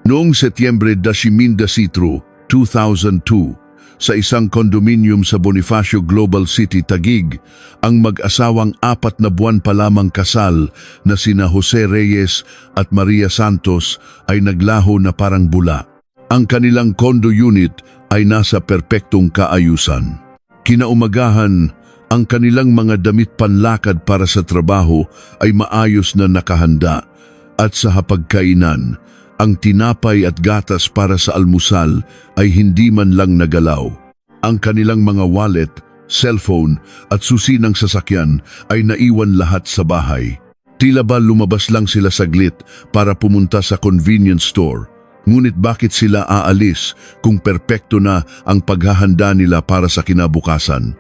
Noong Setyembre 12, 2002, sa isang kondominium sa Bonifacio Global City, Taguig, ang mag-asawang 4 na buwan pa lamang kasal na sina Jose Reyes at Maria Santos ay naglaho na parang bula. Ang kanilang condo unit ay nasa perpektong kaayusan. Kinaumagahan, ang kanilang mga damit panlakad para sa trabaho ay maayos na nakahanda at sa hapagkainan, ang tinapay at gatas para sa almusal ay hindi man lang nagalaw. Ang kanilang mga wallet, cellphone at susi ng sasakyan ay naiwan lahat sa bahay. Tila ba lumabas lang sila saglit para pumunta sa convenience store. Ngunit bakit sila aalis kung perpekto na ang paghahanda nila para sa kinabukasan?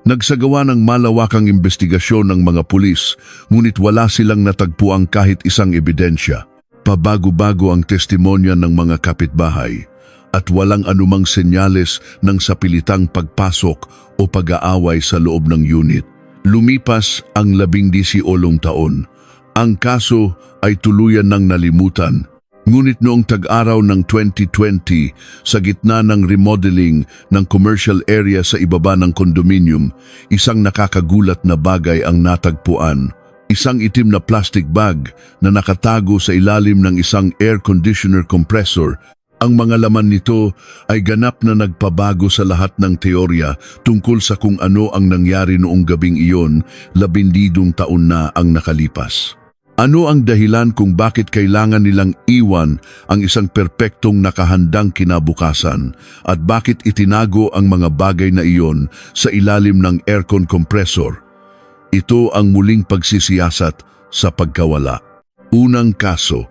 Nagsagawa ng malawakang investigasyon ng mga pulis, ngunit wala silang natagpuang kahit isang ebidensya. Pabago-bago ang testimonya ng mga kapitbahay at walang anumang senyales ng sapilitang pagpasok o pag-aaway sa loob ng unit. Lumipas ang 18 taon. Ang kaso ay tuluyan ng nalimutan. Ngunit noong tag-araw ng 2020, sa gitna ng remodeling ng commercial area sa ibaba ng condominium, isang nakakagulat na bagay ang natagpuan. Isang itim na plastic bag na nakatago sa ilalim ng isang air conditioner compressor. Ang mga laman nito ay ganap na nagpabago sa lahat ng teorya tungkol sa kung ano ang nangyari noong gabing iyon, 12 taon na ang nakalipas. Ano ang dahilan kung bakit kailangan nilang iwan ang isang perpektong nakahandang kinabukasan at bakit itinago ang mga bagay na iyon sa ilalim ng aircon compressor? Ito ang muling pagsisiyasat sa pagkawala. Unang kaso,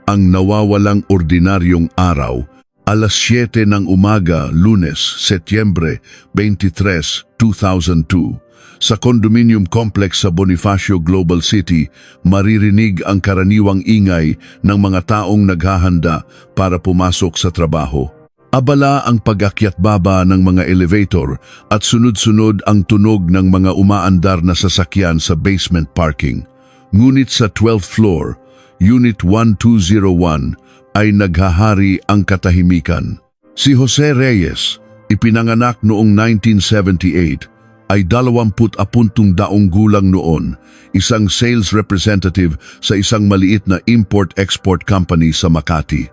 ang nawawalang ordinaryong araw, alas 7 ng umaga, Lunes, Setyembre 23, 2002. Sa condominium complex sa Bonifacio Global City, maririnig ang karaniwang ingay ng mga taong naghahanda para pumasok sa trabaho. Abala ang pag-akyat baba ng mga elevator at sunod-sunod ang tunog ng mga umaandar na sasakyan sa basement parking. Ngunit sa 12th floor, Unit 1201, ay naghahari ang katahimikan. Si Jose Reyes, ipinanganak noong 1978, ay 20 daong gulang noon, isang sales representative sa isang maliit na import-export company sa Makati.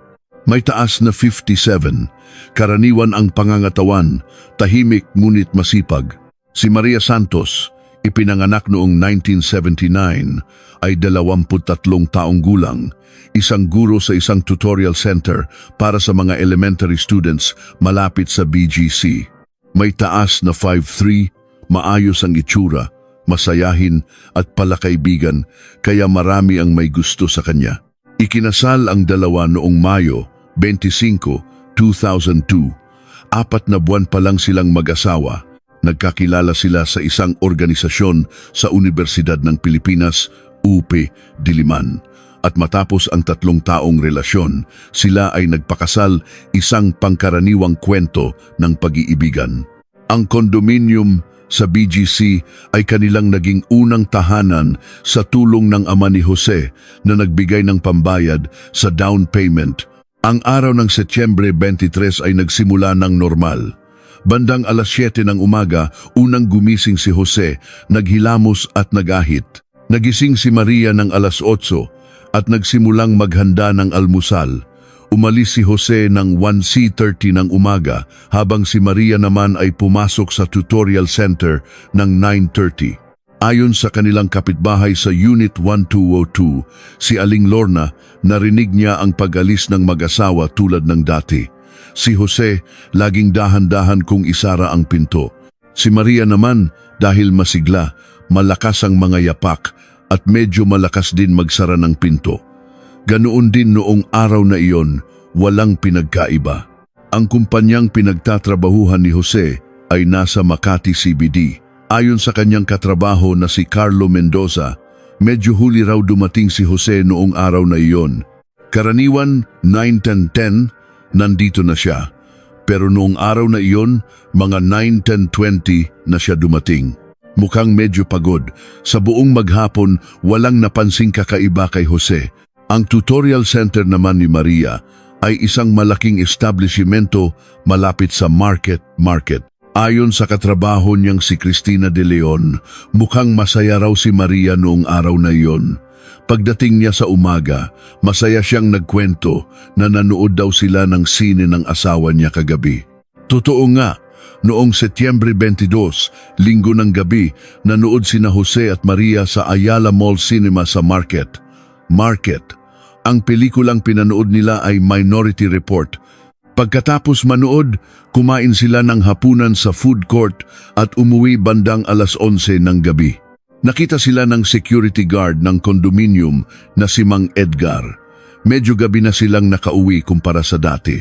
May taas na 57, karaniwan ang pangangatawan, tahimik ngunit masipag. Si Maria Santos, ipinanganak noong 1979, ay 23 taong gulang, isang guro sa isang tutorial center para sa mga elementary students malapit sa BGC. May taas na 5'3", maayos ang itsura, masayahin at palakaibigan, kaya marami ang may gusto sa kanya. Ikinasal ang dalawa noong Mayo 25, 2002. 4 na buwan pa lang silang mag-asawa. Nagkakilala sila sa isang organisasyon sa Universidad ng Pilipinas, UP Diliman. At matapos ang 3 taong relasyon, sila ay nagpakasal, isang pangkaraniwang kwento ng pag-iibigan. Ang condominium sa BGC ay kanilang naging unang tahanan sa tulong ng ama ni Jose na nagbigay ng pambayad sa down payment. Ang araw ng Setyembre 23 ay nagsimula ng normal. Bandang alas 7 ng umaga, unang gumising si Jose, naghilamos at nagahit. Nagising si Maria ng alas 8 at nagsimulang maghanda ng almusal. Umalis si Jose ng 1:30 ng umaga habang si Maria naman ay pumasok sa tutorial center ng 9:30. Ayon sa kanilang kapitbahay sa Unit 1202, si Aling Lorna, narinig niya ang pag-alis ng mag-asawa tulad ng dati. Si Jose, laging dahan-dahan kung isara ang pinto. Si Maria naman, dahil masigla, malakas ang mga yapak at medyo malakas din magsara ng pinto. Ganoon din noong araw na iyon, walang pinagkaiba. Ang kumpanyang pinagtatrabahuhan ni Jose ay nasa Makati CBD. Ayon sa kanyang katrabaho na si Carlo Mendoza, medyo huli raw dumating si Jose noong araw na iyon. Karaniwan 9:10 nandito na siya, pero noong araw na iyon, mga 9:20 na siya dumating. Mukhang medyo pagod. Sa buong maghapon, walang napansing kakaiba kay Jose. Ang tutorial center naman ni Maria ay isang malaking establishmento malapit sa market. Ayon sa katrabaho niyang si Cristina de Leon, mukhang masaya raw si Maria noong araw na iyon. Pagdating niya sa umaga, masaya siyang nagkwento na nanood daw sila ng sine ng asawa niya kagabi. Totoo nga, noong Setyembre 22, linggo ng gabi, nanood sina Jose at Maria sa Ayala Mall Cinema sa Market. Ang pelikulang pinanood nila ay Minority Report. Pagkatapos manood, kumain sila ng hapunan sa food court at umuwi bandang alas 11 ng gabi. Nakita sila ng security guard ng condominium na si Mang Edgar. Medyo gabi na silang nakauwi kumpara sa dati.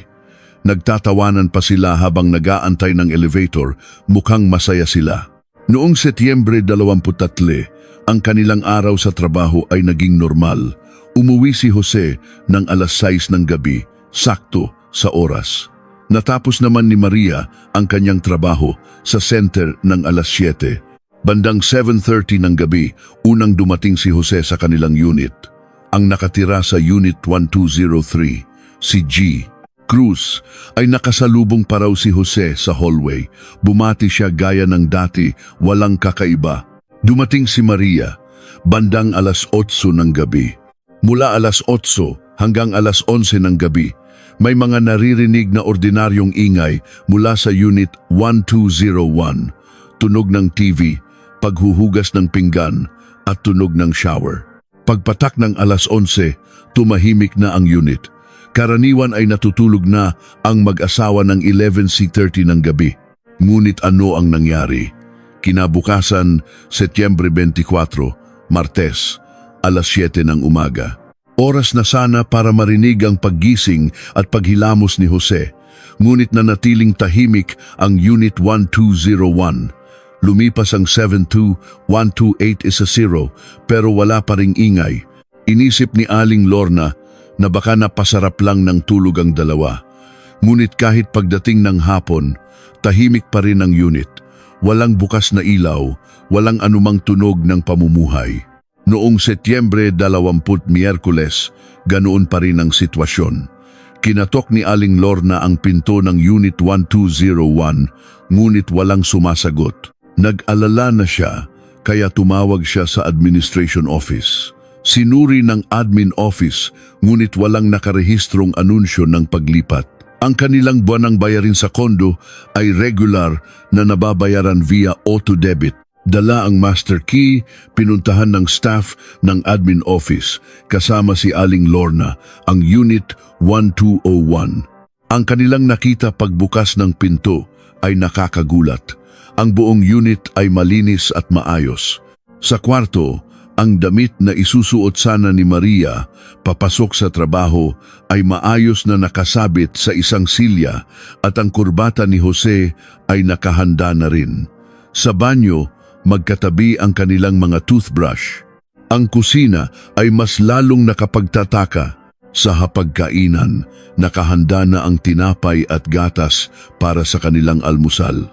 Nagtatawanan pa sila habang nag-aantay ng elevator, mukhang masaya sila. Noong Setyembre 23, ang kanilang araw sa trabaho ay naging normal. Umuwi si Jose ng alas 6 ng gabi, sakto sa oras. Natapos naman ni Maria ang kanyang trabaho sa center ng alas 7. Bandang 7:30 ng gabi, unang dumating si Jose sa kanilang unit. Ang nakatira sa Unit 1203, si G. Cruz, ay nakasalubong pa raw si Jose sa hallway. Bumati siya gaya ng dati, walang kakaiba. Dumating si Maria, bandang alas 8 ng gabi. Mula alas 8 hanggang alas 11 ng gabi, may mga naririnig na ordinaryong ingay mula sa Unit 1201, tunog ng TV, paghuhugas ng pinggan at tunog ng shower. Pagpatak ng alas 11, tumahimik na ang unit. Karaniwan ay natutulog na ang mag-asawa ng 11:30 ng gabi. Ngunit ano ang nangyari? Kinabukasan, Setyembre 24, Martes, alas 7 ng umaga. Oras na sana para marinig ang paggising at paghilamos ni Jose, ngunit nanatiling tahimik ang Unit 1201. Lumipas ang 72128 pero wala pa ring ingay. Inisip ni Aling Lorna na baka napasarap lang ng tulog ang dalawa. Ngunit kahit pagdating ng hapon, tahimik pa rin ang unit. Walang bukas na ilaw, walang anumang tunog ng pamumuhay. Noong Setyembre 20, Miyerkules, ganoon pa rin ang sitwasyon. Kinatok ni Aling Lorna ang pinto ng Unit 1201, ngunit walang sumasagot. Nag-alala na siya, kaya tumawag siya sa administration office. Sinuri ng admin office, ngunit walang nakarehistrong anunsyo ng paglipat. Ang kanilang buwanang bayarin sa kondo ay regular na nababayaran via auto-debit. Dala ang master key, pinuntahan ng staff ng admin office kasama si Aling Lorna, ang Unit 1201. Ang kanilang nakita pagbukas ng pinto ay nakakagulat. Ang buong unit ay malinis at maayos. Sa kwarto, ang damit na isusuot sana ni Maria papasok sa trabaho ay maayos na nakasabit sa isang silya at ang kurbata ni Jose ay nakahanda na rin. Sa banyo, magkatabi ang kanilang mga toothbrush. Ang kusina ay mas lalong nakapagtataka. Sa hapagkainan, nakahanda na ang tinapay at gatas para sa kanilang almusal.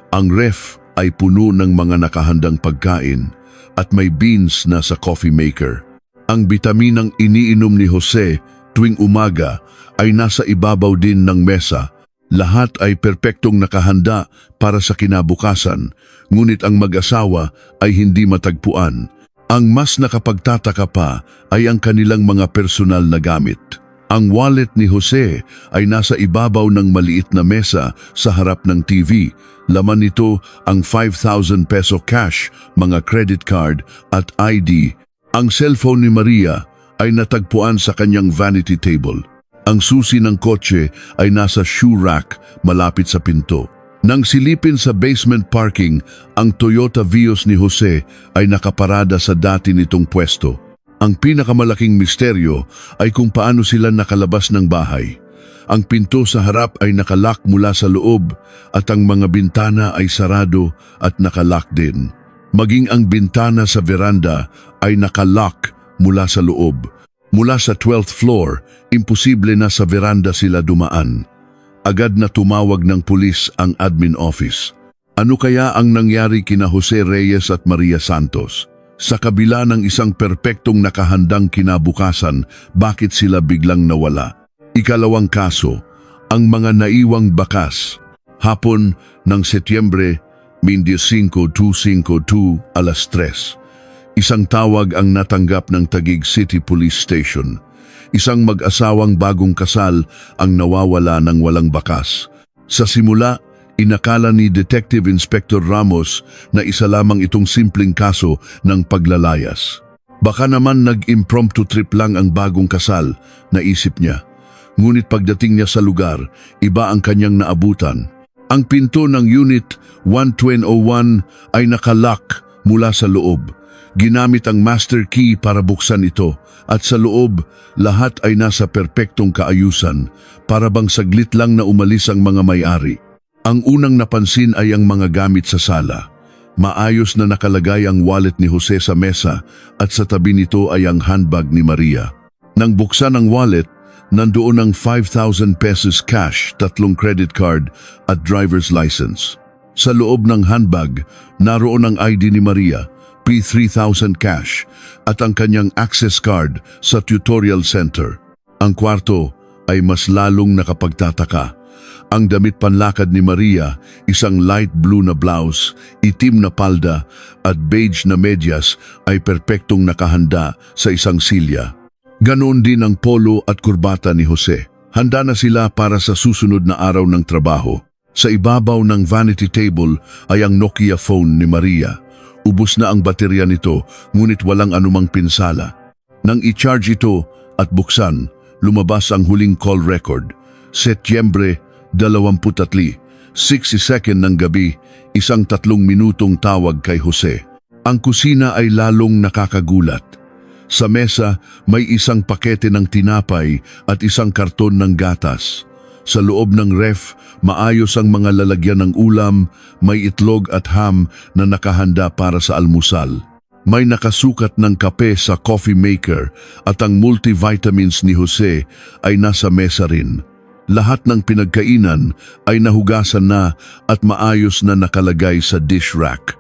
Ang ref ay puno ng mga nakahandang pagkain at may beans na sa coffee maker. Ang bitaminang iniinom ni Jose tuwing umaga ay nasa ibabaw din ng mesa. Lahat ay perpektong nakahanda para sa kinabukasan, ngunit ang mag-asawa ay hindi matagpuan. Ang mas nakapagtataka pa ay ang kanilang mga personal na gamit. Ang wallet ni Jose ay nasa ibabaw ng maliit na mesa sa harap ng TV. Laman nito ang 5,000 peso cash, mga credit card at ID. Ang cellphone ni Maria ay natagpuan sa kanyang vanity table. Ang susi ng kotse ay nasa shoe rack malapit sa pinto. Nang silipin sa basement parking, ang Toyota Vios ni Jose ay nakaparada sa dati nitong pwesto. Ang pinakamalaking misteryo ay kung paano sila nakalabas ng bahay. Ang pinto sa harap ay nakalock mula sa loob at ang mga bintana ay sarado at nakalock din. Maging ang bintana sa veranda ay nakalock mula sa loob. Mula sa 12th floor, imposible na sa veranda sila dumaan. Agad na tumawag ng pulis ang admin office. Ano kaya ang nangyari kina Jose Reyes at Maria Santos? Sa kabila ng isang perpektong nakahandang kinabukasan, bakit sila biglang nawala? Ikalawang kaso, ang mga naiwang bakas. Hapon ng Setyembre 25, 252, alas 3. Isang tawag ang natanggap ng Taguig City Police Station. Isang mag-asawang bagong kasal ang nawawala ng walang bakas. Sa simula, inakala ni Detective Inspector Ramos na isa lamang itong simpleng kaso ng paglalayas. Baka naman nag-impromptu trip lang ang bagong kasal, naisip niya. Ngunit pagdating niya sa lugar, iba ang kanyang naabutan. Ang pinto ng Unit 101 ay nakalock mula sa loob. Ginamit ang master key para buksan ito at sa loob, lahat ay nasa perpektong kaayusan para bang saglit lang na umalis ang mga may-ari. Ang unang napansin ay ang mga gamit sa sala. Maayos na nakalagay ang wallet ni Jose sa mesa at sa tabi nito ay ang handbag ni Maria. Nang buksan ang wallet, nandoon ang 5,000 pesos cash, 3 credit card at driver's license. Sa loob ng handbag, naroon ang ID ni Maria, P3,000 cash at ang kanyang access card sa tutorial center. Ang kwarto ay mas lalong nakapagtataka. Ang damit panlakad ni Maria, isang light blue na blouse, itim na palda at beige na medyas ay perpektong nakahanda sa isang silya. Ganoon din ang polo at kurbata ni Jose. Handa na sila para sa susunod na araw ng trabaho. Sa ibabaw ng vanity table ay ang Nokia phone ni Maria. Ubos na ang baterya nito, ngunit walang anumang pinsala. Nang i-charge ito at buksan, lumabas ang huling call record. Setyembre 23, 60 ng gabi, isang 3 minutong tawag kay Jose. Ang kusina ay lalong nakakagulat. Sa mesa, may isang pakete ng tinapay at isang karton ng gatas. Sa loob ng ref, maayos ang mga lalagyan ng ulam, may itlog at ham na nakahanda para sa almusal. May nakasukat ng kape sa coffee maker at ang multivitamins ni Jose ay nasa mesa rin. Lahat ng pinagkainan ay nahugasan na at maayos na nakalagay sa dish rack.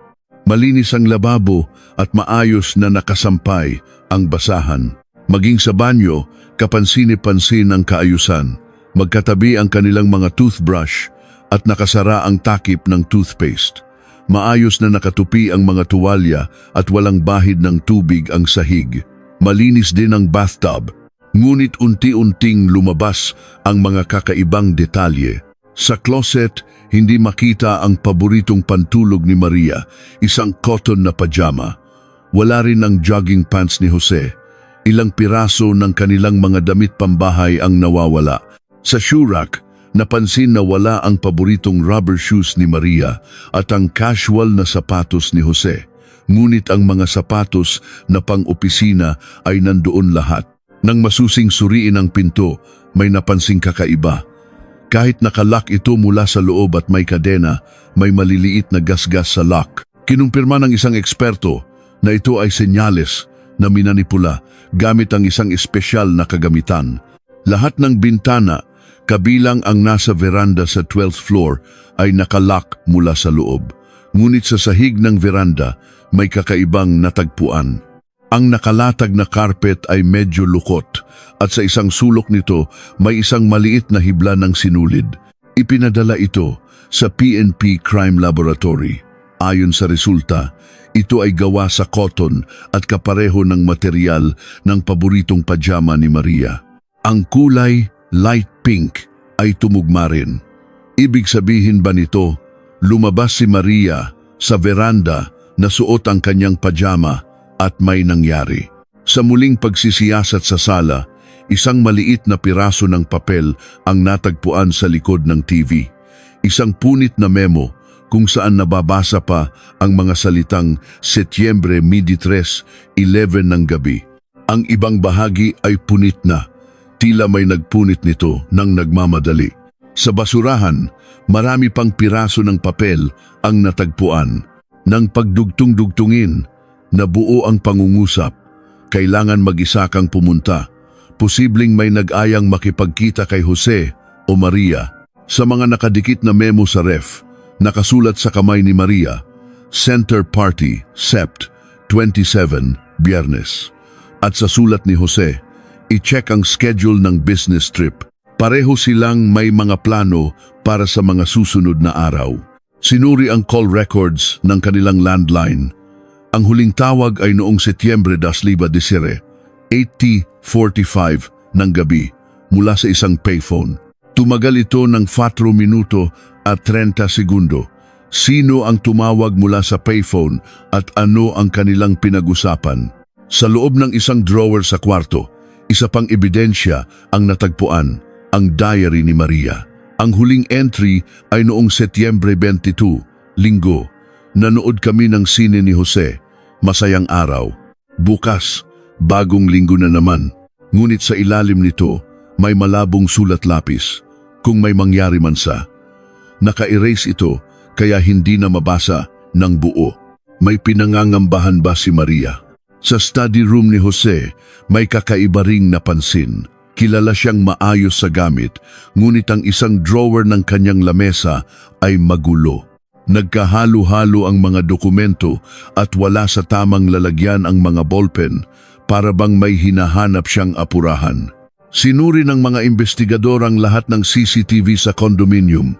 Malinis ang lababo at maayos na nakasampay ang basahan. Maging sa banyo, kapansin-pansin ang kaayusan. Magkatabi ang kanilang mga toothbrush at nakasara ang takip ng toothpaste. Maayos na nakatupi ang mga tuwalya at walang bahid ng tubig ang sahig. Malinis din ang bathtub. Ngunit unti-unting lumabas ang mga kakaibang detalye. Sa closet, hindi makita ang paboritong pantulog ni Maria, isang cotton na pajama. Wala rin ang jogging pants ni Jose. Ilang piraso ng kanilang mga damit pambahay ang nawawala. Sa shoe rack, napansin na wala ang paboritong rubber shoes ni Maria at ang casual na sapatos ni Jose. Ngunit ang mga sapatos na pang-opisina ay nandoon lahat. Nang masusing suriin ang pinto, may napansing kakaiba. Kahit nakalock ito mula sa loob at may kadena, may maliliit na gasgas sa lock. Kinumpirma ng isang eksperto na ito ay senyales na minanipula gamit ang isang espesyal na kagamitan. Lahat ng bintana, kabilang ang nasa veranda sa 12th floor, ay nakalock mula sa loob. Ngunit sa sahig ng veranda, may kakaibang natagpuan. Ang nakalatag na carpet ay medyo lukot at sa isang sulok nito may isang maliit na hibla ng sinulid. Ipinadala ito sa PNP Crime Laboratory. Ayon sa resulta, ito ay gawa sa cotton at kapareho ng material ng paboritong pajama ni Maria. Ang kulay, light pink, ay tumugma rin. Ibig sabihin ba nito, lumabas si Maria sa veranda na suot ang kanyang pajama at may nangyari? Sa muling pagsisiyasat sa sala, isang maliit na piraso ng papel ang natagpuan sa likod ng TV. Isang punit na memo kung saan nababasa pa ang mga salitang Setyembre 23, 11 ng gabi. Ang ibang bahagi ay punit na. Tila may nagpunit nito nang nagmamadali. Sa basurahan, marami pang piraso ng papel ang natagpuan. Nang pagdugtong-dugtungin, nabuo ang pangungusap. Kailangan mag-isa kang pumunta. Posibleng may nag-ayang makipagkita kay Jose o Maria. Sa mga nakadikit na memo sa ref, nakasulat sa kamay ni Maria, Center Party, Sept, 27, Biyernes. At sa sulat ni Jose, i-check ang schedule ng business trip. Pareho silang may mga plano para sa mga susunod na araw. Sinuri ang call records ng kanilang landline. Ang huling tawag ay noong Setyembre 2019, 8:45 ng gabi mula sa isang payphone. Tumagal ito ng 4 minuto at 30 segundo. Sino ang tumawag mula sa payphone at ano ang kanilang pinag-usapan? Sa loob ng isang drawer sa kwarto, isa pang ebidensya ang natagpuan, ang diary ni Maria. Ang huling entry ay noong Setyembre 22, Linggo. Nanood kami ng sine ni Jose. Masayang araw. Bukas, bagong linggo na naman. Ngunit sa ilalim nito, may malabong sulat lapis. Kung may mangyari man sa. Naka-erase ito, kaya hindi na mabasa ng buo. May pinangangambahan ba si Maria? Sa study room ni Jose, may kakaiba ring napansin. Kilala siyang maayos sa gamit, ngunit ang isang drawer ng kanyang lamesa ay magulo. Nagkahalo-halo ang mga dokumento at wala sa tamang lalagyan ang mga ballpen para bang may hinahanap siyang apurahan. Sinuri ng mga investigador ang lahat ng CCTV sa condominium.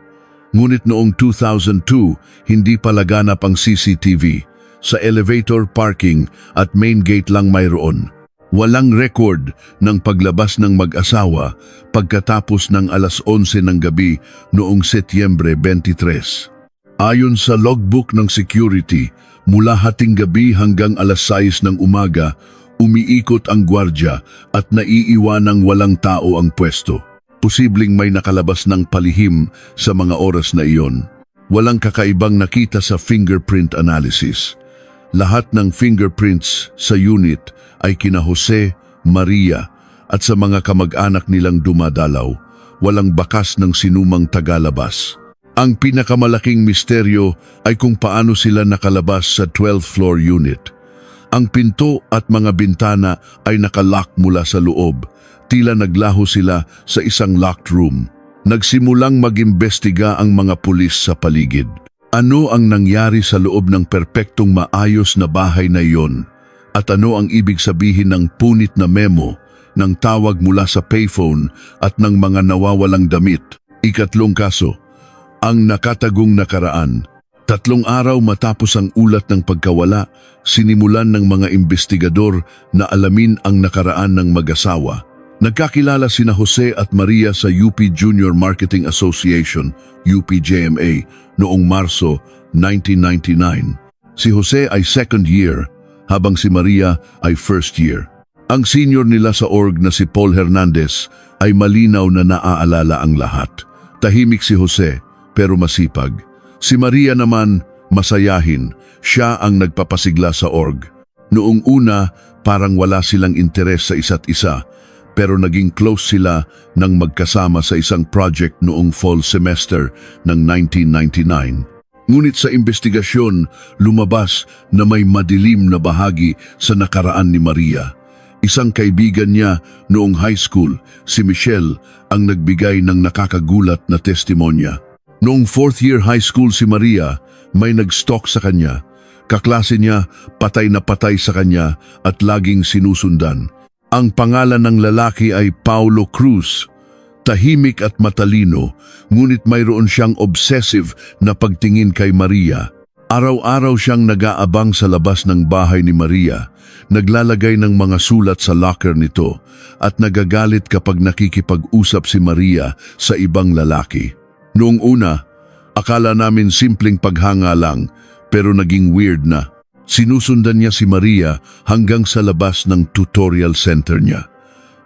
Ngunit noong 2002, hindi pa laganap ang CCTV. Sa elevator, parking at main gate lang mayroon. Walang record ng paglabas ng mag-asawa pagkatapos ng alas 11 ng gabi noong Setyembre 23. Ayon sa logbook ng security, mula hating gabi hanggang alas 6 ng umaga, umiikot ang gwardya at naiiwanang walang tao ang pwesto. Posibleng may nakalabas ng palihim sa mga oras na iyon. Walang kakaibang nakita sa fingerprint analysis. Lahat ng fingerprints sa unit ay kina Jose, Maria at sa mga kamag-anak nilang dumadalaw. Walang bakas ng sinumang tagalabas. Ang pinakamalaking misteryo ay kung paano sila nakalabas sa 12th floor unit. Ang pinto at mga bintana ay nakalock mula sa loob. Tila naglaho sila sa isang locked room. Nagsimulang mag-imbestiga ang mga pulis sa paligid. Ano ang nangyari sa loob ng perpektong maayos na bahay na iyon? At ano ang ibig sabihin ng punit na memo, ng tawag mula sa payphone at ng mga nawawalang damit? Ikatlong kaso, ang nakatagong nakaraan. 3 araw matapos ang ulat ng pagkawala, sinimulan ng mga investigador na alamin ang nakaraan ng mag-asawa. Nagkakilala sina Jose at Maria sa UP Junior Marketing Association, UPJMA, noong Marso 1999. Si Jose ay second year, habang si Maria ay first year. Ang senior nila sa org na si Paul Hernandez ay malinaw na naaalala ang lahat. Tahimik si Jose, pero masipag. Si Maria naman, masayahin. Siya ang nagpapasigla sa org. Noong una, parang wala silang interes sa isa't isa, pero naging close sila nang magkasama sa isang project noong fall semester ng 1999. Ngunit sa investigasyon, lumabas na may madilim na bahagi sa nakaraan ni Maria. Isang kaibigan niya noong high school, si Michelle, ang nagbigay ng nakakagulat na testimonya. Noong 4th year high school si Maria, may nag-stalk sa kanya. Kaklase niya, patay na patay sa kanya at laging sinusundan. Ang pangalan ng lalaki ay Paulo Cruz. Tahimik at matalino, ngunit mayroon siyang obsessive na pagtingin kay Maria. Araw-araw siyang nag-aabang sa labas ng bahay ni Maria, naglalagay ng mga sulat sa locker nito at nagagalit kapag nakikipag-usap si Maria sa ibang lalaki. Noong una, akala namin simpleng paghanga lang, pero naging weird na. Sinusundan niya si Maria hanggang sa labas ng tutorial center niya.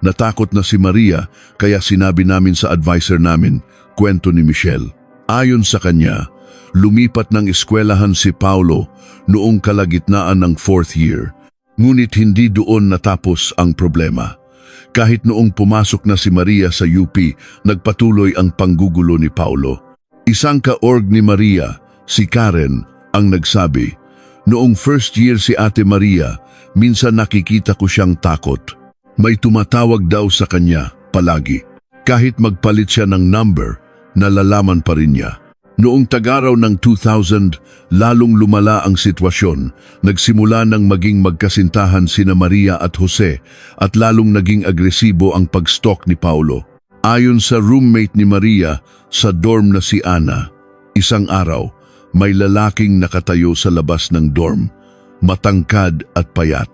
Natakot na si Maria kaya sinabi namin sa advisor namin, kwento ni Michelle. Ayon sa kanya, lumipat ng eskwelahan si Paulo noong kalagitnaan ng 4th year. Ngunit hindi doon natapos ang problema. Kahit noong pumasok na si Maria sa UP, nagpatuloy ang panggugulo ni Paulo. Isang ka-org ni Maria, si Karen, ang nagsabi, noong first year si Ate Maria, minsan nakikita ko siyang takot. May tumatawag daw sa kanya, palagi. Kahit magpalit siya ng number, nalalaman pa rin niya. Noong tag-araw ng 2000, lalong lumala ang sitwasyon. Nagsimula ng maging magkasintahan sina Maria at Jose at lalong naging agresibo ang pag-stalk ni Paulo. Ayon sa roommate ni Maria sa dorm na si Ana, isang araw, may lalaking nakatayo sa labas ng dorm, matangkad at payat.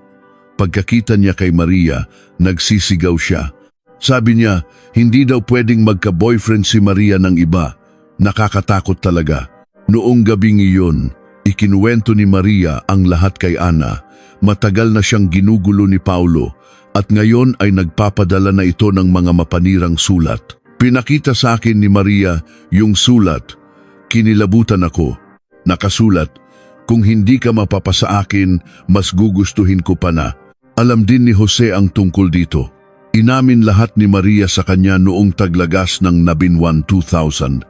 Pagkakita niya kay Maria, nagsisigaw siya. Sabi niya, hindi daw pwedeng magka-boyfriend si Maria ng iba. Nakakatakot talaga. Noong gabing iyon, ikinuwento ni Maria ang lahat kay Ana. Matagal na siyang ginugulo ni Paulo at ngayon ay nagpapadala na ito ng mga mapanirang sulat. Pinakita sa akin ni Maria yung sulat. Kinilabutan ako. Nakasulat, kung hindi ka mapapasa akin, mas gugustuhin ko pa na. Alam din ni Jose ang tungkol dito. Inamin lahat ni Maria sa kanya noong taglagas ng Nabinwan 2000.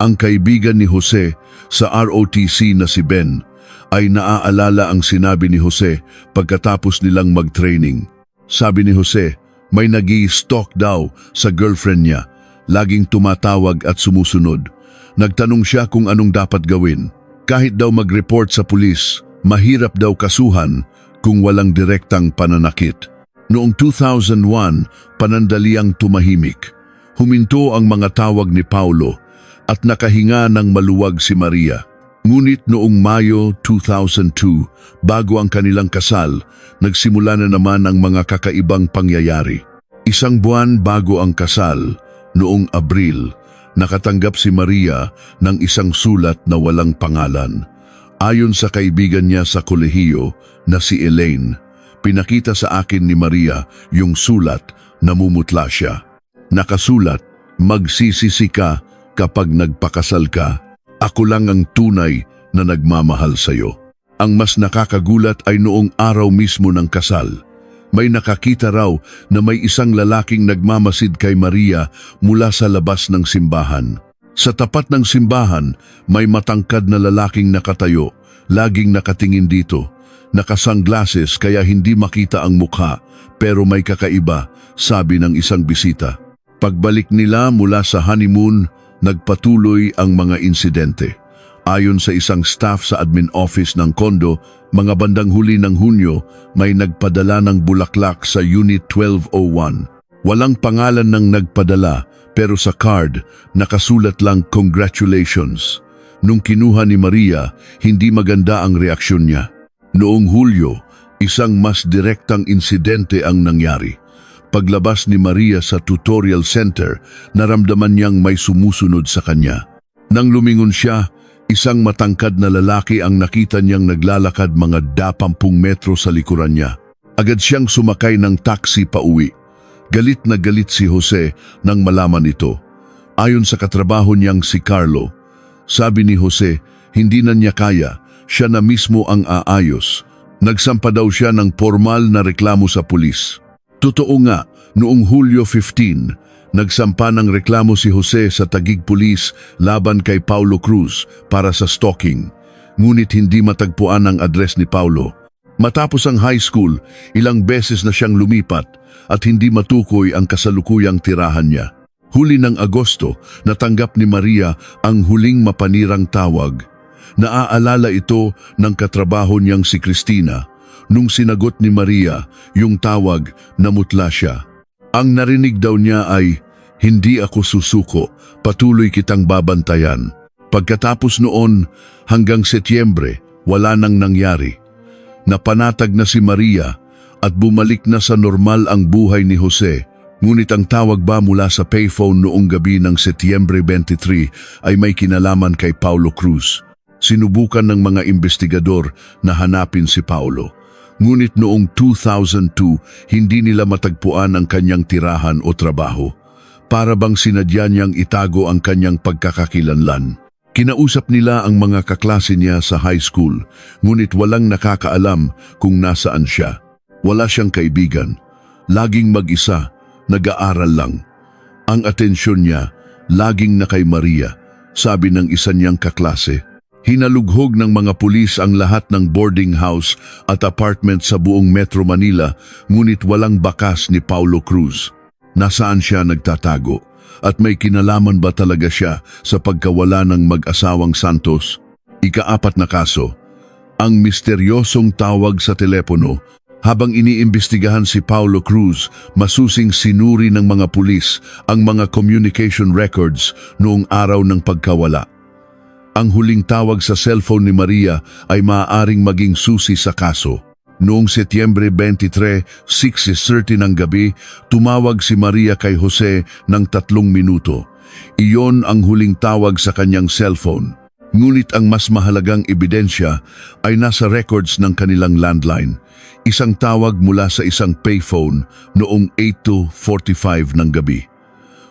Ang kaibigan ni Jose sa ROTC na si Ben ay naaalala ang sinabi ni Jose pagkatapos nilang mag-training. Sabi ni Jose, may nag-i-stalk daw sa girlfriend niya, laging tumatawag at sumusunod. Nagtanong siya kung anong dapat gawin. Kahit daw mag-report sa pulis, mahirap daw kasuhan kung walang direktang pananakit. Noong 2001, panandaliang tumahimik. Huminto ang mga tawag ni Paulo at nakahinga ng maluwag si Maria. Ngunit noong Mayo 2002, bago ang kanilang kasal, nagsimula na naman ang mga kakaibang pangyayari. Isang buwan bago ang kasal, noong Abril, nakatanggap si Maria ng isang sulat na walang pangalan. Ayon sa kaibigan niya sa kolehiyo na si Elaine, pinakita sa akin ni Maria yung sulat, namumutla siya. Nakasulat, magsisisi ka kapag nagpakasal ka. Ako lang ang tunay na nagmamahal sa iyo. Ang mas nakakagulat ay noong araw mismo ng kasal. May nakakita raw na may isang lalaking nagmamasid kay Maria mula sa labas ng simbahan. Sa tapat ng simbahan, may matangkad na lalaking nakatayo, laging nakatingin dito. Nakasunglasses kaya hindi makita ang mukha, pero may kakaiba, sabi ng isang bisita. Pagbalik nila mula sa honeymoon, nagpatuloy ang mga insidente. Ayon sa isang staff sa admin office ng kondo, mga bandang huli ng Hunyo, may nagpadala ng bulaklak sa Unit 1201. Walang pangalan ng nagpadala, pero sa card, nakasulat lang congratulations. Nung kinuha ni Maria, hindi maganda ang reaksyon niya. Noong Hulyo, isang mas direktang insidente ang nangyari. Paglabas ni Maria sa tutorial center, naramdaman niyang may sumusunod sa kanya. Nang lumingon siya, isang matangkad na lalaki ang nakita niyang naglalakad mga 20 metro sa likuran niya. Agad siyang sumakay ng taxi pauwi. Galit na galit si Jose nang malaman ito. Ayon sa katrabaho niyang si Carlo, sabi ni Jose, hindi na niya kaya, siya na mismo ang aayos. Nagsampa daw siya ng formal na reklamo sa pulis. Totoo nga, noong Hulyo 15, nagsampa ng reklamo si Jose sa Taguig Police laban kay Paulo Cruz para sa stalking. Ngunit hindi matagpuan ang address ni Paulo. Matapos ang high school, ilang beses na siyang lumipat at hindi matukoy ang kasalukuyang tirahan niya. Huli ng Agosto, natanggap ni Maria ang huling mapanirang tawag. Naaalala ito ng katrabaho niyang si Cristina. Nung sinagot ni Maria yung tawag, namutla siya. Ang narinig daw niya ay, hindi ako susuko, patuloy kitang babantayan. Pagkatapos noon, hanggang Setyembre, wala nang nangyari. Napanatag na si Maria at bumalik na sa normal ang buhay ni Jose. Ngunit ang tawag ba mula sa payphone noong gabi ng Setyembre 23 ay may kinalaman kay Paulo Cruz. Sinubukan ng mga investigador na hanapin si Paulo. Ngunit noong 2002, hindi nila matagpuan ang kanyang tirahan o trabaho. Para bang sinadya niyang itago ang kanyang pagkakakilanlan. Kinausap nila ang mga kaklase niya sa high school, ngunit walang nakakaalam kung nasaan siya. Wala siyang kaibigan. Laging mag-isa, nag-aaral lang. Ang atensyon niya, laging na kay Maria, sabi ng isa niyang kaklase. Hinalughog ng mga pulis ang lahat ng boarding house at apartment sa buong Metro Manila, ngunit walang bakas ni Paulo Cruz. Nasaan siya nagtatago? At may kinalaman ba talaga siya sa pagkawala ng mag-asawang Santos? Ika-4 na kaso, ang misteryosong tawag sa telepono Habang iniimbestigahan si Paulo Cruz, masusing sinuri ng mga pulis ang mga communication records noong araw ng pagkawala. Ang huling tawag sa cellphone ni Maria ay maaaring maging susi sa kaso. Noong Setyembre 23, 6:30 ng gabi, tumawag si Maria kay Jose ng 3 minuto. Iyon ang huling tawag sa kanyang cellphone. Ngunit ang mas mahalagang ebidensya ay nasa records ng kanilang landline. Isang tawag mula sa isang payphone noong 8:45 ng gabi.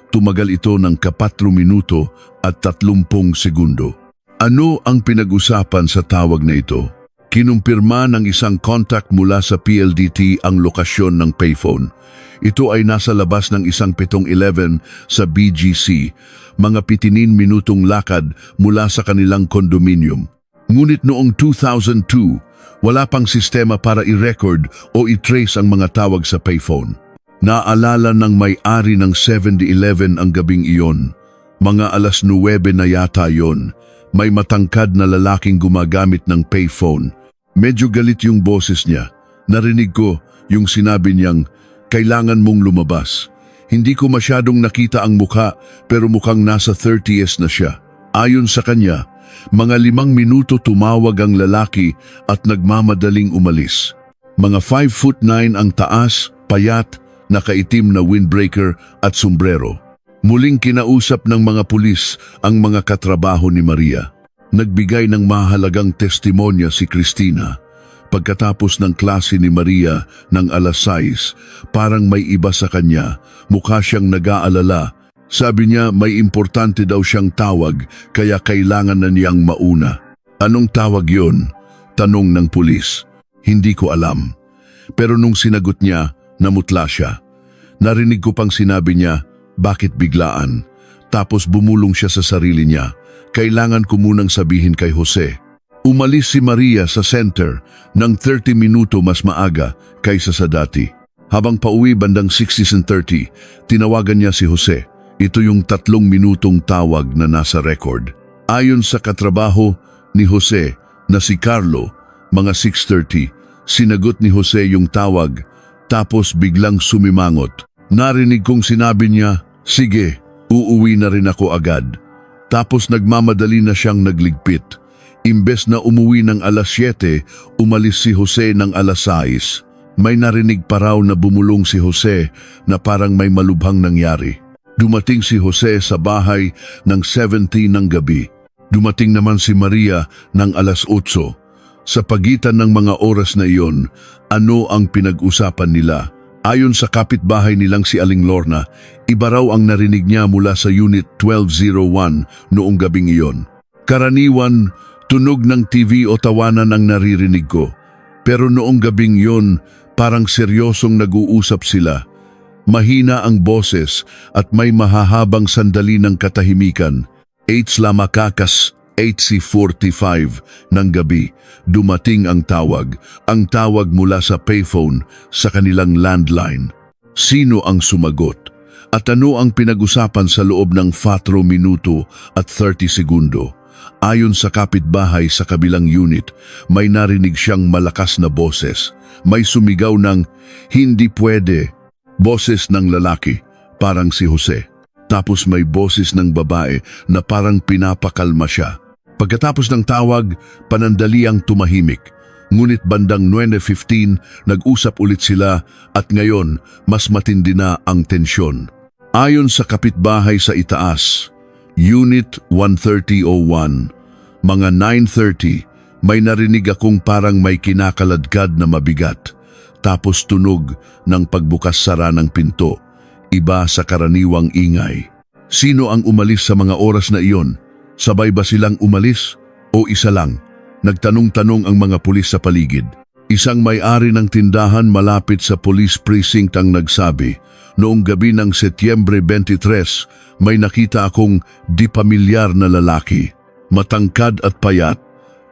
Tumagal ito ng 4 minuto at 30 segundo. Ano ang pinag-usapan sa tawag na ito? Kinumpirma ng isang contact mula sa PLDT ang lokasyon ng payphone. Ito ay nasa labas ng isang 7-Eleven sa BGC, mga 15 minutong lakad mula sa kanilang kondominium. Ngunit noong 2002, wala pang sistema para i-record o i-trace ang mga tawag sa payphone. Naalala ng may-ari ng 7-Eleven ang gabing iyon. Mga 9:00 na yata yon. May matangkad na lalaking gumagamit ng payphone. Medyo galit yung boses niya. Narinig ko yung sinabi niyang, "Kailangan mong lumabas." Hindi ko masyadong nakita ang mukha pero mukhang nasa 30s na siya. Ayon sa kanya, mga 5 minuto tumawag ang lalaki at nagmamadaling umalis. Mga 5'9" ang taas, payat, nakaitim na windbreaker at sombrero. Muling kinausap ng mga pulis ang mga katrabaho ni Maria. Nagbigay ng mahalagang testimonya si Cristina. Pagkatapos ng klase ni Maria ng 6:00, parang may iba sa kanya, mukha siyang nag-aalala. Sabi niya may importante daw siyang tawag kaya kailangan na niyang mauna. Anong tawag yon? Tanong ng pulis. Hindi ko alam. Pero nung sinagot niya, namutla siya. Narinig ko pang sinabi niya, "Bakit biglaan?" Tapos bumulong siya sa sarili niya. Kailangan ko munang sabihin kay Jose. Umalis si Maria sa center ng 30 minuto mas maaga kaysa sa dati. Habang pauwi bandang 6:30, tinawagan niya si Jose. Ito yung 3 minutong tawag na nasa record. Ayon sa katrabaho ni Jose na si Carlo, mga 6:30, sinagot ni Jose yung tawag tapos biglang sumimangot. Narinig kong sinabi niya, "Sige, uuwi na rin ako agad." Tapos nagmamadali na siyang nagligpit. Imbes na umuwi ng 7:00, umalis si Jose ng 6:00. May narinig pa raw na bumulong si Jose na parang may malubhang nangyari. Dumating si Jose sa bahay ng 7:00 ng gabi. Dumating naman si Maria ng 8:00. Sa pagitan ng mga oras na iyon, ano ang pinag-usapan nila? Ayon sa kapitbahay nilang si Aling Lorna, iba raw ang narinig niya mula sa Unit 1201 noong gabing iyon. Karaniwan, tunog ng TV o tawanan ang naririnig ko. Pero noong gabing iyon, parang seryosong nag-uusap sila. Mahina ang boses at may mahahabang sandali ng katahimikan. 8:45 ng gabi, dumating ang tawag mula sa payphone sa kanilang landline. Sino ang sumagot? At ano ang pinag-usapan sa loob ng 4 minuto at 30 segundo? Ayon sa kapitbahay sa kabilang unit, may narinig siyang malakas na boses. May sumigaw ng, "Hindi pwede." Boses ng lalaki, parang si Jose. Tapos may boses ng babae na parang pinapakalma siya. Pagkatapos ng tawag, panandaliang tumahimik. Ngunit bandang 9:15, nag-usap ulit sila at ngayon mas matindi na ang tensyon. Ayon sa kapitbahay sa itaas, Unit 13001, mga 9:30, may narinig akong parang may kinakaladkad na mabigat. Tapos tunog ng pagbukas-sara ng pinto, iba sa karaniwang ingay. Sino ang umalis sa mga oras na iyon? Sabay ba silang umalis o isa lang? Nagtanong-tanong ang mga pulis sa paligid. Isang may-ari ng tindahan malapit sa police precinct ang nagsabi, "Noong gabi ng Setyembre 23, may nakita akong di pamilyar na lalaki. Matangkad at payat,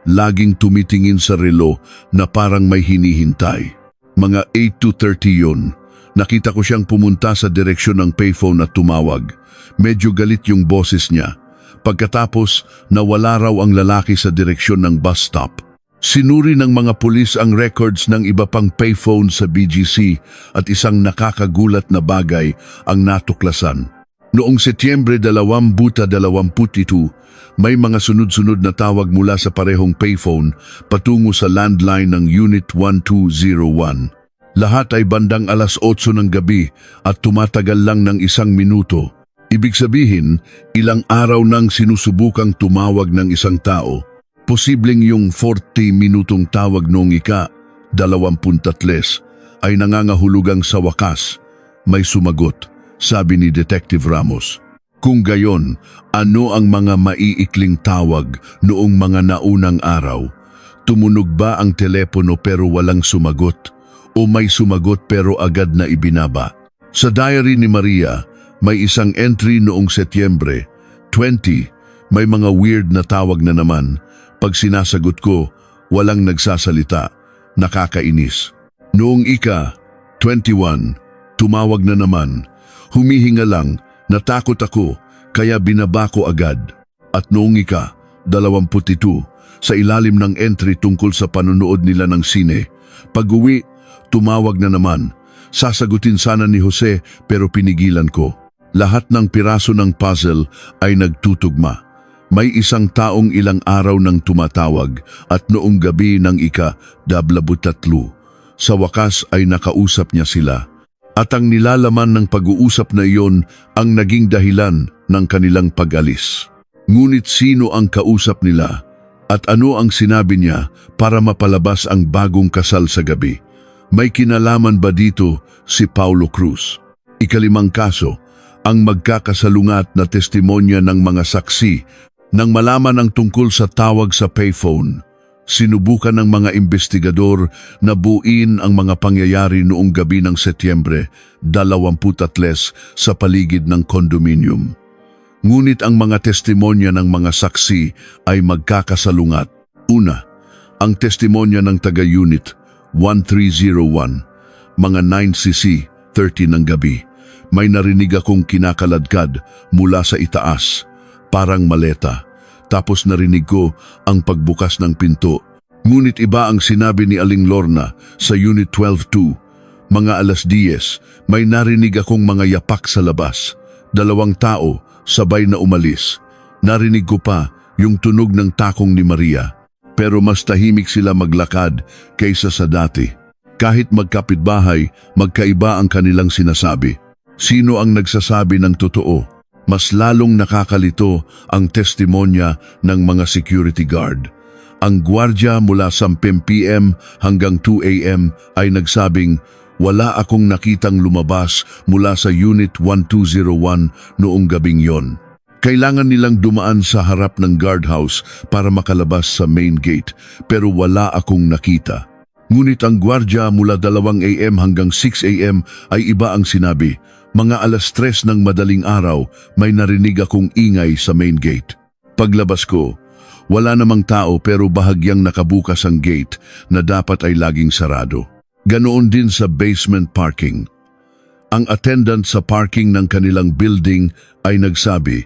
laging tumitingin sa relo na parang may hinihintay." Mga 8:30 yun. Nakita ko siyang pumunta sa direksyon ng payphone at tumawag. Medyo galit yung boses niya. Pagkatapos, nawala raw ang lalaki sa direksyon ng bus stop. Sinuri ng mga pulis ang records ng iba pang payphone sa BGC at isang nakakagulat na bagay ang natuklasan. Noong Setyembre 2022, may mga sunod-sunod na tawag mula sa parehong payphone patungo sa landline ng Unit 1201. Lahat ay bandang alas 8 ng gabi at tumatagal lang ng 1 minuto. Ibig sabihin, ilang araw nang sinusubukang tumawag ng isang tao. Posibleng yung 40 minutong tawag noong ika-23 ay nangangahulugang sa wakas may sumagot, sabi ni Detective Ramos. Kung gayon, ano ang mga maiikling tawag noong mga naunang araw? Tumunog ba ang telepono pero walang sumagot? O may sumagot pero agad na ibinaba? Sa diary ni Maria, may isang entry noong Setyembre 20, may mga weird na tawag na naman. Pag sinasagot ko, walang nagsasalita, nakakainis. Noong ika-21, tumawag na naman, humihinga lang, natakot ako, kaya binaba ko agad. At noong ika-22, sa ilalim ng entry tungkol sa panonood nila ng sine, pag-uwi, tumawag na naman, sasagutin sana ni Jose pero pinigilan ko. Lahat ng piraso ng puzzle ay nagtutugma. May isang taong ilang araw nang tumatawag at noong gabi ng ika-23, sa wakas ay nakausap niya sila. At ang nilalaman ng pag-uusap na iyon ang naging dahilan ng kanilang pag-alis. Ngunit sino ang kausap nila at ano ang sinabi niya para mapalabas ang bagong kasal sa gabi? May kinalaman ba dito si Paulo Cruz? Ikalimang kaso, ang magkakasalungat na testimonya ng mga saksi. Nang malaman ang tungkol sa tawag sa payphone, sinubukan ng mga investigador na buuin ang mga pangyayari noong gabi ng Setyembre 23 sa paligid ng condominium. Ngunit ang mga testimonya ng mga saksi ay magkakasalungat. Una, ang testimonya ng taga-unit 1301, mga 9cc 30 ng gabi. May narinig akong kinakaladkad mula sa itaas. Parang maleta. Tapos narinig ko ang pagbukas ng pinto. Ngunit iba ang sinabi ni Aling Lorna sa Unit 12-2. Mga alas 10, may narinig akong mga yapak sa labas. 2 tao, sabay na umalis. Narinig ko pa yung tunog ng takong ni Maria. Pero mas tahimik sila maglakad kaysa sa dati. Kahit magkapitbahay, magkaiba ang kanilang sinasabi. Sino ang nagsasabi ng totoo? Mas lalong nakakalito ang testimonya ng mga security guard. Ang gwardya mula 10 PM hanggang 2 AM ay nagsabing, wala akong nakitang lumabas mula sa Unit 1201 noong gabing yon. Kailangan nilang dumaan sa harap ng guardhouse para makalabas sa main gate, pero wala akong nakita. Ngunit ang gwardya mula 2 AM hanggang 6 AM ay iba ang sinabi. Mga alas 3 ng madaling araw, may narinig akong ingay sa main gate. Paglabas ko, wala namang tao pero bahagyang nakabukas ang gate na dapat ay laging sarado. Ganoon din sa basement parking. Ang attendant sa parking ng kanilang building ay nagsabi,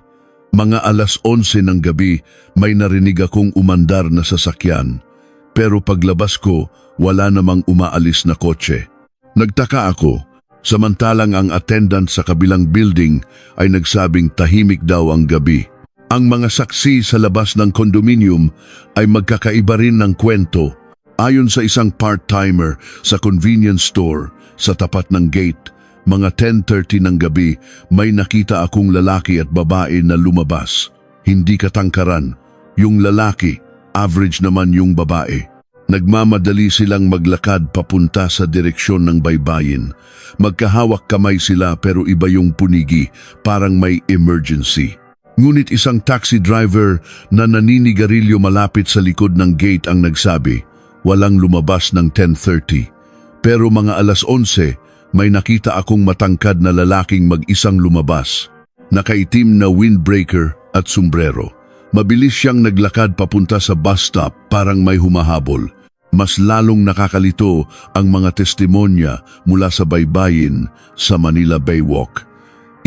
mga alas 11 ng gabi may narinig akong umandar na sasakyan. Pero paglabas ko, wala namang umaalis na kotse. Nagtaka ako. Samantalang ang attendant sa kabilang building ay nagsabing tahimik daw ang gabi. Ang mga saksi sa labas ng condominium ay magkakaiba rin ng kwento. Ayon sa isang part-timer sa convenience store sa tapat ng gate, mga 10:30 ng gabi may nakita akong lalaki at babae na lumabas. Hindi katangkaran. Yung lalaki, average naman yung babae. Nagmamadali silang maglakad papunta sa direksyon ng baybayin. Magkahawak kamay sila pero iba yung punigi, parang may emergency. Ngunit isang taxi driver na naninigarilyo malapit sa likod ng gate ang nagsabi, walang lumabas ng 10:30. Pero mga alas 11, may nakita akong matangkad na lalaking mag-isang lumabas. Nakaitim na windbreaker at sombrero. Mabilis siyang naglakad papunta sa bus stop parang may humahabol. Mas lalong nakakalito ang mga testimonya mula sa baybayin sa Manila Baywalk.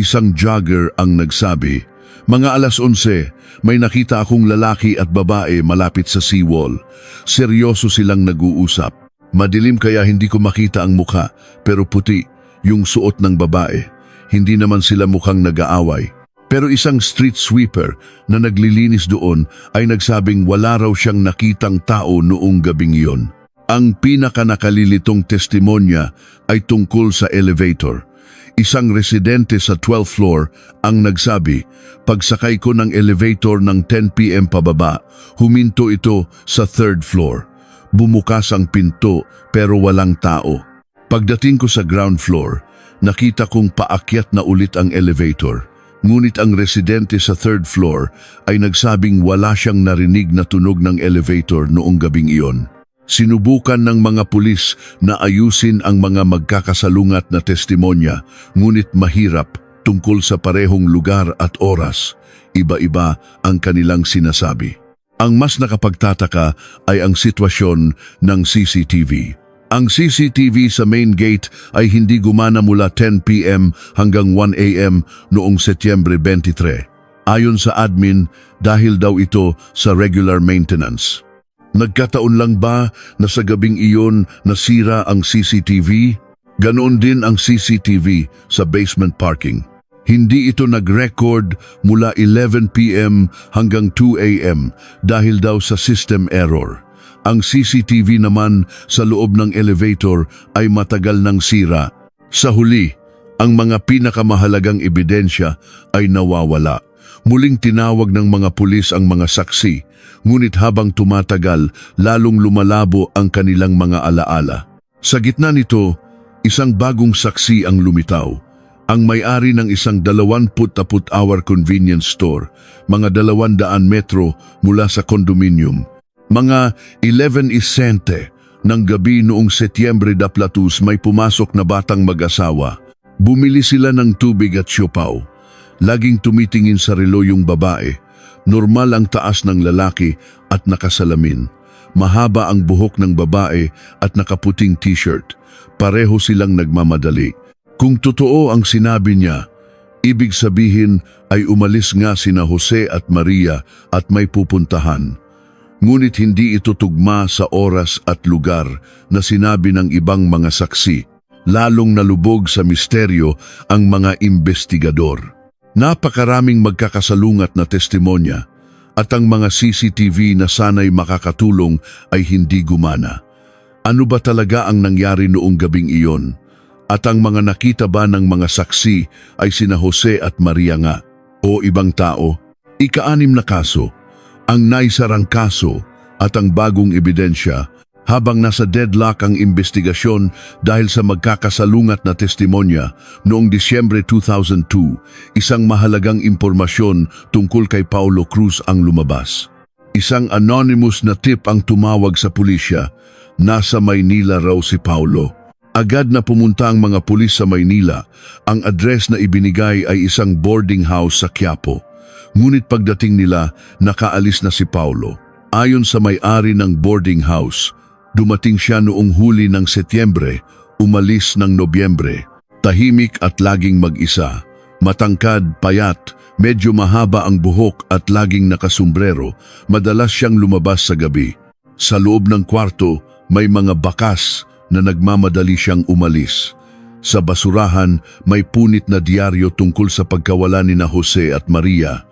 Isang jogger ang nagsabi, Mga alas 11, may nakita akong lalaki at babae malapit sa seawall. Seryoso silang nag-uusap. Madilim kaya hindi ko makita ang mukha, pero puti yung suot ng babae. Hindi naman sila mukhang nag-aaway. Pero isang street sweeper na naglilinis doon ay nagsabing wala raw siyang nakitang tao noong gabing iyon. Ang pinakanakalilitong testimonya ay tungkol sa elevator. Isang residente sa 12th floor ang nagsabi, pagsakay ko ng elevator ng 10 p.m. pababa, huminto ito sa 3rd floor. Bumukas ang pinto pero walang tao. Pagdating ko sa ground floor, nakita kong paakyat na ulit ang elevator. Ngunit ang residente sa 3rd floor ay nagsabing wala siyang narinig na tunog ng elevator noong gabing iyon. Sinubukan ng mga pulis na ayusin ang mga magkakasalungat na testimonya, ngunit mahirap tungkol sa parehong lugar at oras. Iba-iba ang kanilang sinasabi. Ang mas nakapagtataka ay ang sitwasyon ng CCTV. Ang CCTV sa main gate ay hindi gumana mula 10 p.m. hanggang 1 a.m. noong Setyembre 23. Ayon sa admin, dahil daw ito sa regular maintenance. Nagkataon lang ba na sa gabing iyon nasira ang CCTV? Ganoon din ang CCTV sa basement parking. Hindi ito nag-record mula 11 p.m. hanggang 2 a.m. dahil daw sa system error. Ang CCTV naman sa loob ng elevator ay matagal nang sira. Sa huli, ang mga pinakamahalagang ebidensya ay nawawala. Muling tinawag ng mga pulis ang mga saksi, ngunit habang tumatagal, lalong lumalabo ang kanilang mga alaala. Sa gitna nito, isang bagong saksi ang lumitaw. Ang may-ari ng isang 24-hour convenience store, mga 200 metro mula sa kondominium. Mga 11:20 ng gabi noong Setyembre 22 may pumasok na batang mag-asawa. Bumili sila ng tubig at siopaw. Laging tumitingin sa relo yung babae. Normal ang taas ng lalaki at nakasalamin. Mahaba ang buhok ng babae at nakaputing t-shirt. Pareho silang nagmamadali. Kung totoo ang sinabi niya, ibig sabihin ay umalis nga sina Jose at Maria at may pupuntahan. Ngunit hindi ito tugma sa oras at lugar na sinabi ng ibang mga saksi. Lalong nalubog sa misteryo ang mga investigador. Napakaraming magkakasalungat na testimonya at ang mga CCTV na sanay makakatulong ay hindi gumana. Ano ba talaga ang nangyari noong gabing iyon? At ang mga nakita ba ng mga saksi ay sina Jose at Maria nga o ibang tao? Ika-6 na kaso. Ang naisarang kaso at ang bagong ebidensya habang nasa deadlock ang investigasyon dahil sa magkakasalungat na testimonya noong Disyembre 2002, isang mahalagang impormasyon tungkol kay Paulo Cruz ang lumabas. Isang anonymous na tip ang tumawag sa pulisya, nasa Maynila raw si Paulo. Agad na pumunta ang mga pulis sa Maynila, ang address na ibinigay ay isang boarding house sa Quiapo. Ngunit pagdating nila, nakaalis na si Paulo. Ayon sa may-ari ng boarding house, dumating siya noong huli ng Setyembre, umalis ng Nobyembre. Tahimik at laging mag-isa. Matangkad, payat, medyo mahaba ang buhok at laging nakasumbrero. Madalas siyang lumabas sa gabi. Sa loob ng kwarto, may mga bakas na nagmamadali siyang umalis. Sa basurahan, may punit na diaryo tungkol sa pagkawala ni na Jose at Maria.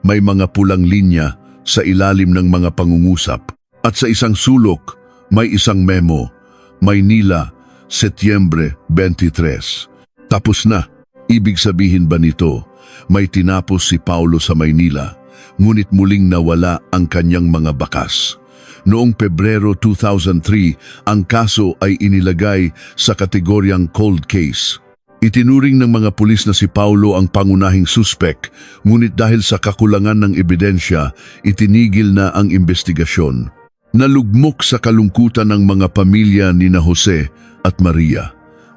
May mga pulang linya sa ilalim ng mga pangungusap. At sa isang sulok, may isang memo, Maynila, Setyembre 23. Tapos na. Ibig sabihin ba nito, may tinapos si Paulo sa Maynila, ngunit muling nawala ang kanyang mga bakas. Noong Pebrero 2003, ang kaso ay inilagay sa kategoryang cold case. Itinuring ng mga pulis na si Paulo ang pangunahing suspek, ngunit dahil sa kakulangan ng ebidensya, itinigil na ang investigasyon. Nalugmok sa kalungkutan ng mga pamilya ni na Jose at Maria.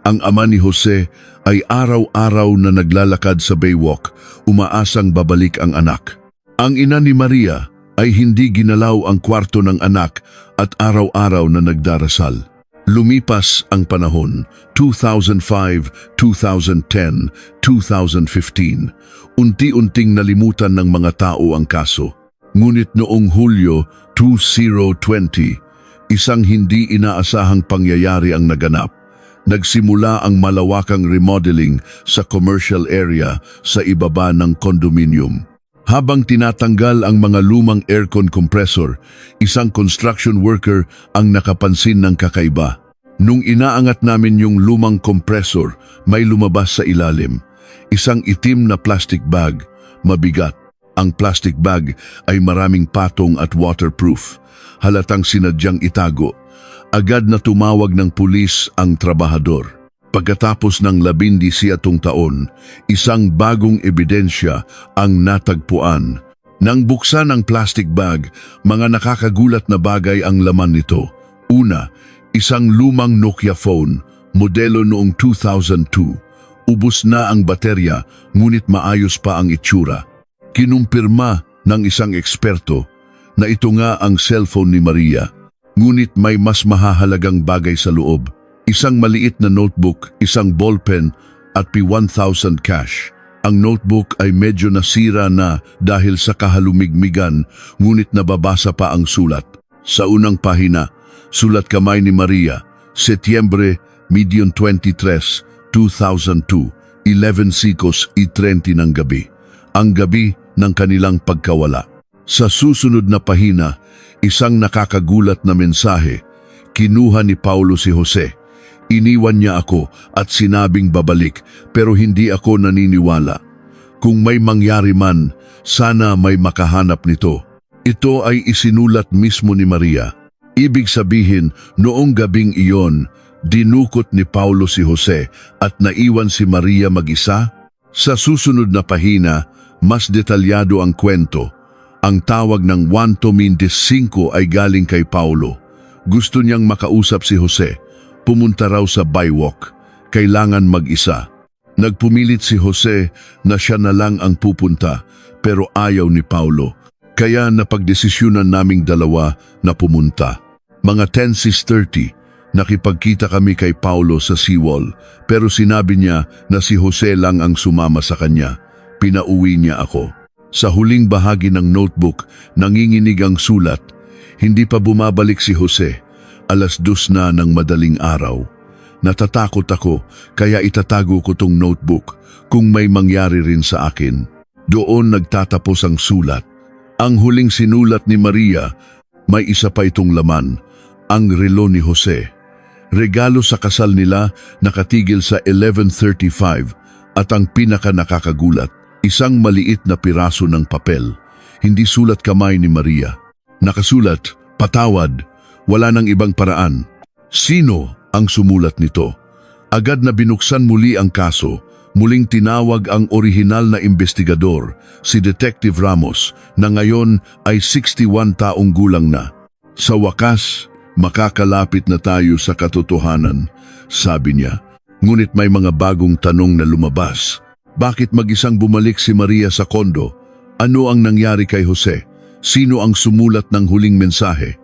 Ang ama ni Jose ay araw-araw na naglalakad sa Baywalk, umaasang babalik ang anak. Ang ina ni Maria ay hindi ginalaw ang kwarto ng anak at araw-araw na nagdarasal. Lumipas ang panahon, 2005, 2010, 2015. Unti-unting nalimutan ng mga tao ang kaso. Ngunit noong Hulyo 2020, isang hindi inaasahang pangyayari ang naganap. Nagsimula ang malawakang remodeling sa commercial area sa ibaba ng condominium. Habang tinatanggal ang mga lumang aircon compressor, isang construction worker ang nakapansin ng kakaiba. Nung inaangat namin yung lumang compressor, may lumabas sa ilalim. Isang itim na plastic bag, mabigat. Ang plastic bag ay maraming patong at waterproof. Halatang sinadyang itago. Agad na tumawag ng pulis ang trabahador. Pagkatapos ng 17 taon, isang bagong ebidensya ang natagpuan. Nang buksan ang plastic bag, mga nakakagulat na bagay ang laman nito. Una, isang lumang Nokia phone, modelo noong 2002. Ubos na ang baterya, ngunit maayos pa ang itsura. Kinumpirma ng isang eksperto na ito nga ang cellphone ni Maria. Ngunit may mas mahahalagang bagay sa loob. Isang maliit na notebook, isang ballpen at P1,000 cash. Ang notebook ay medyo nasira na dahil sa kahalumigmigan, ngunit nababasa pa ang sulat. Sa unang pahina, sulat kamay ni Maria, Setyembre, Medion 23, 2002, 11:30 ng gabi. Ang gabi ng kanilang pagkawala. Sa susunod na pahina, isang nakakagulat na mensahe. Kinuha ni Paulo si Jose. Iniwan niya ako at sinabing babalik, pero hindi ako naniniwala. Kung may mangyari man, sana may makahanap nito. Ito ay isinulat mismo ni Maria. Ibig sabihin, noong gabing iyon, dinukot ni Paulo si Jose at naiwan si Maria mag-isa? Sa susunod na pahina, mas detalyado ang kwento. Ang tawag ng 1:25 ay galing kay Paulo. Gusto niyang makausap si Jose. Pumunta raw sa Baywalk. Kailangan mag-isa. Nagpumilit si Jose na siya na lang ang pupunta, pero ayaw ni Paulo. Kaya napagdesisyonan naming dalawa na pumunta. Mga 10:30, nakipagkita kami kay Paulo sa seawall, pero sinabi niya na si Jose lang ang sumama sa kanya. Pinauwi niya ako. Sa huling bahagi ng notebook, nanginginig ang sulat. Hindi pa bumabalik si Jose. 2:00 na ng madaling araw. Natatakot ako, kaya itatago ko tong notebook kung may mangyari rin sa akin. Doon nagtatapos ang sulat. Ang huling sinulat ni Maria, may isa pa itong laman, ang relo ni Jose. Regalo sa kasal nila, nakatigil sa 11:35 at ang pinaka nakakagulat, isang maliit na piraso ng papel. Hindi sulat kamay ni Maria. Nakasulat, patawad, wala nang ibang paraan. Sino ang sumulat nito? Agad na binuksan muli ang kaso. Muling tinawag ang orihinal na investigador, si Detective Ramos, na ngayon ay 61 taong gulang na. Sa wakas, makakalapit na tayo sa katotohanan, sabi niya. Ngunit may mga bagong tanong na lumabas. Bakit mag-isang bumalik si Maria sa kondo? Ano ang nangyari kay Jose? Sino ang sumulat ng huling mensahe?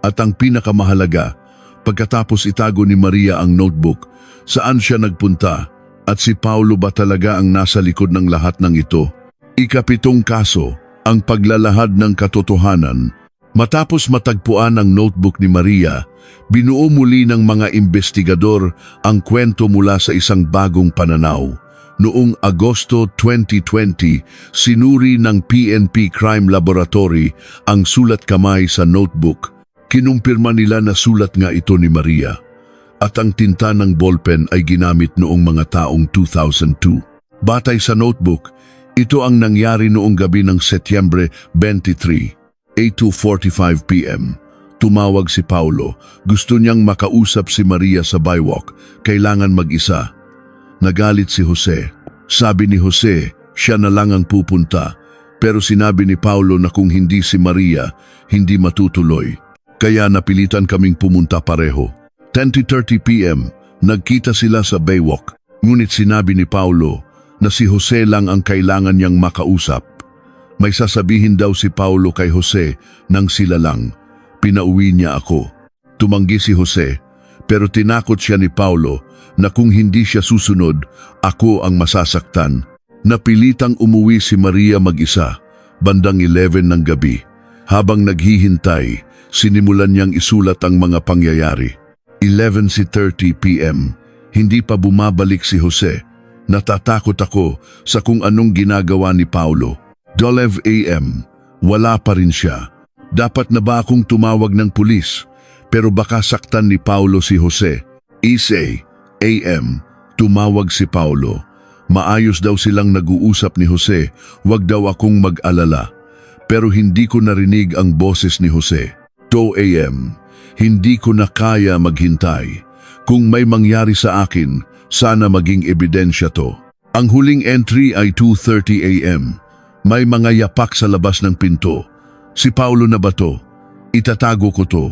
At ang pinakamahalaga, pagkatapos itago ni Maria ang notebook, saan siya nagpunta? At si Paulo ba talaga ang nasa likod ng lahat ng ito? Ika-7 kaso, ang paglalahad ng katotohanan. Matapos matagpuan ang notebook ni Maria, binuo muli ng mga investigador ang kwento mula sa isang bagong pananaw. Noong Agosto 2020, sinuri ng PNP Crime Laboratory ang sulat kamay sa notebook. Kinumpirma nila na sulat nga ito ni Maria. At ang tinta ng ballpen ay ginamit noong mga taong 2002. Batay sa notebook, ito ang nangyari noong gabi ng Setyembre 23, 8:45 p.m. Tumawag si Paulo. Gusto niyang makausap si Maria sa Baywalk. Kailangan mag-isa. Nagalit si Jose. Sabi ni Jose, siya na lang ang pupunta. Pero sinabi ni Paulo na kung hindi si Maria, hindi matutuloy. Kaya napilitan kaming pumunta pareho. 10:30 p.m., nagkita sila sa Baywalk. Ngunit sinabi ni Paulo na si Jose lang ang kailangan niyang makausap. May sasabihin daw si Paulo kay Jose nang sila lang. Pinauwi niya ako. Tumanggi si Jose, pero tinakot siya ni Paulo na kung hindi siya susunod, ako ang masasaktan. Napilitang umuwi si Maria mag-isa, bandang 11 ng gabi. Habang naghihintay, sinimulan niyang isulat ang mga pangyayari. 11:30 p.m. Hindi pa bumabalik si Jose. Natatakot ako sa kung anong ginagawa ni Paulo. 12 a.m. Wala pa rin siya. Dapat na ba akong tumawag ng pulis? Pero baka saktan ni Paulo si Jose. 1 a.m. Tumawag si Paulo. Maayos daw silang nag-uusap ni Jose. Wag daw akong mag-alala. Pero hindi ko narinig ang boses ni Jose. 2 a.m. Hindi ko na kaya maghintay. Kung may mangyari sa akin, sana maging ebidensya to. Ang huling entry ay 2:30 a.m. May mga yapak sa labas ng pinto. Si Paulo na ba to? Itatago ko to.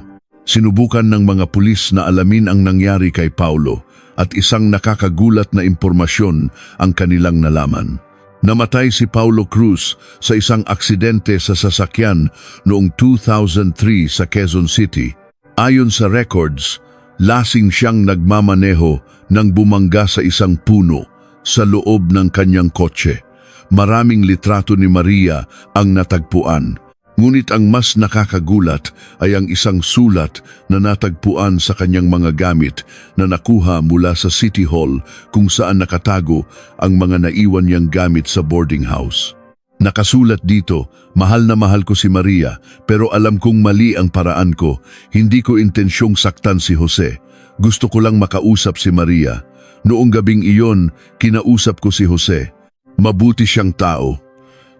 Sinubukan ng mga pulis na alamin ang nangyari kay Paulo at isang nakakagulat na impormasyon ang kanilang nalaman. Namatay si Paulo Cruz sa isang aksidente sa sasakyan noong 2003 sa Quezon City. Ayon sa records, lasing siyang nagmamaneho nang bumangga sa isang puno sa loob ng kanyang kotse. Maraming litrato ni Maria ang natagpuan. Ngunit ang mas nakakagulat ay ang isang sulat na natagpuan sa kanyang mga gamit na nakuha mula sa City Hall kung saan nakatago ang mga naiwan niyang gamit sa boarding house. Nakasulat dito, mahal na mahal ko si Maria pero alam kong mali ang paraan ko. Hindi ko intensyong saktan si Jose. Gusto ko lang makausap si Maria. Noong gabing iyon, kinausap ko si Jose. Mabuti siyang tao.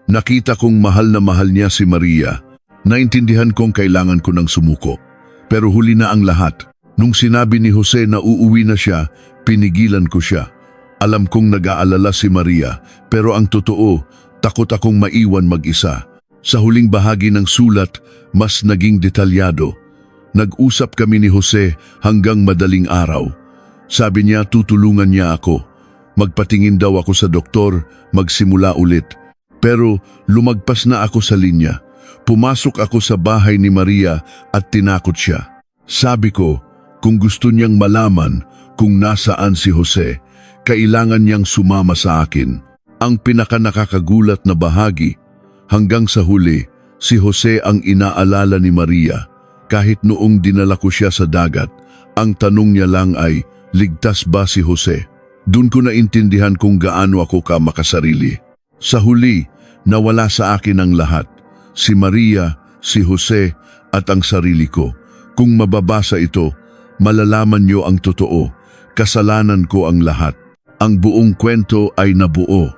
Nakita kong mahal na mahal niya si Maria. Naintindihan kong kailangan ko ng sumuko. Pero huli na ang lahat. Nung sinabi ni Jose na uuwi na siya, pinigilan ko siya. Alam kong nag-aalala si Maria, pero ang totoo, takot akong maiwan mag-isa. Sa huling bahagi ng sulat, mas naging detalyado. Nag-usap kami ni Jose hanggang madaling araw. Sabi niya tutulungan niya ako. Magpatingin daw ako sa doktor, magsimula ulit. Pero lumagpas na ako sa linya. Pumasok ako sa bahay ni Maria at tinakot siya. Sabi ko, kung gusto niyang malaman kung nasaan si Jose, kailangan niyang sumama sa akin. Ang pinakanakakagulat na bahagi, hanggang sa huli, si Jose ang inaalala ni Maria. Kahit noong dinala ko siya sa dagat, ang tanong niya lang ay, ligtas ba si Jose? Doon ko naintindihan kung gaano ako ka makasarili. Sa huli, nawala sa akin ang lahat. Si Maria, si Jose, at ang sarili ko. Kung mababasa ito, malalaman niyo ang totoo. Kasalanan ko ang lahat. Ang buong kwento ay nabuo.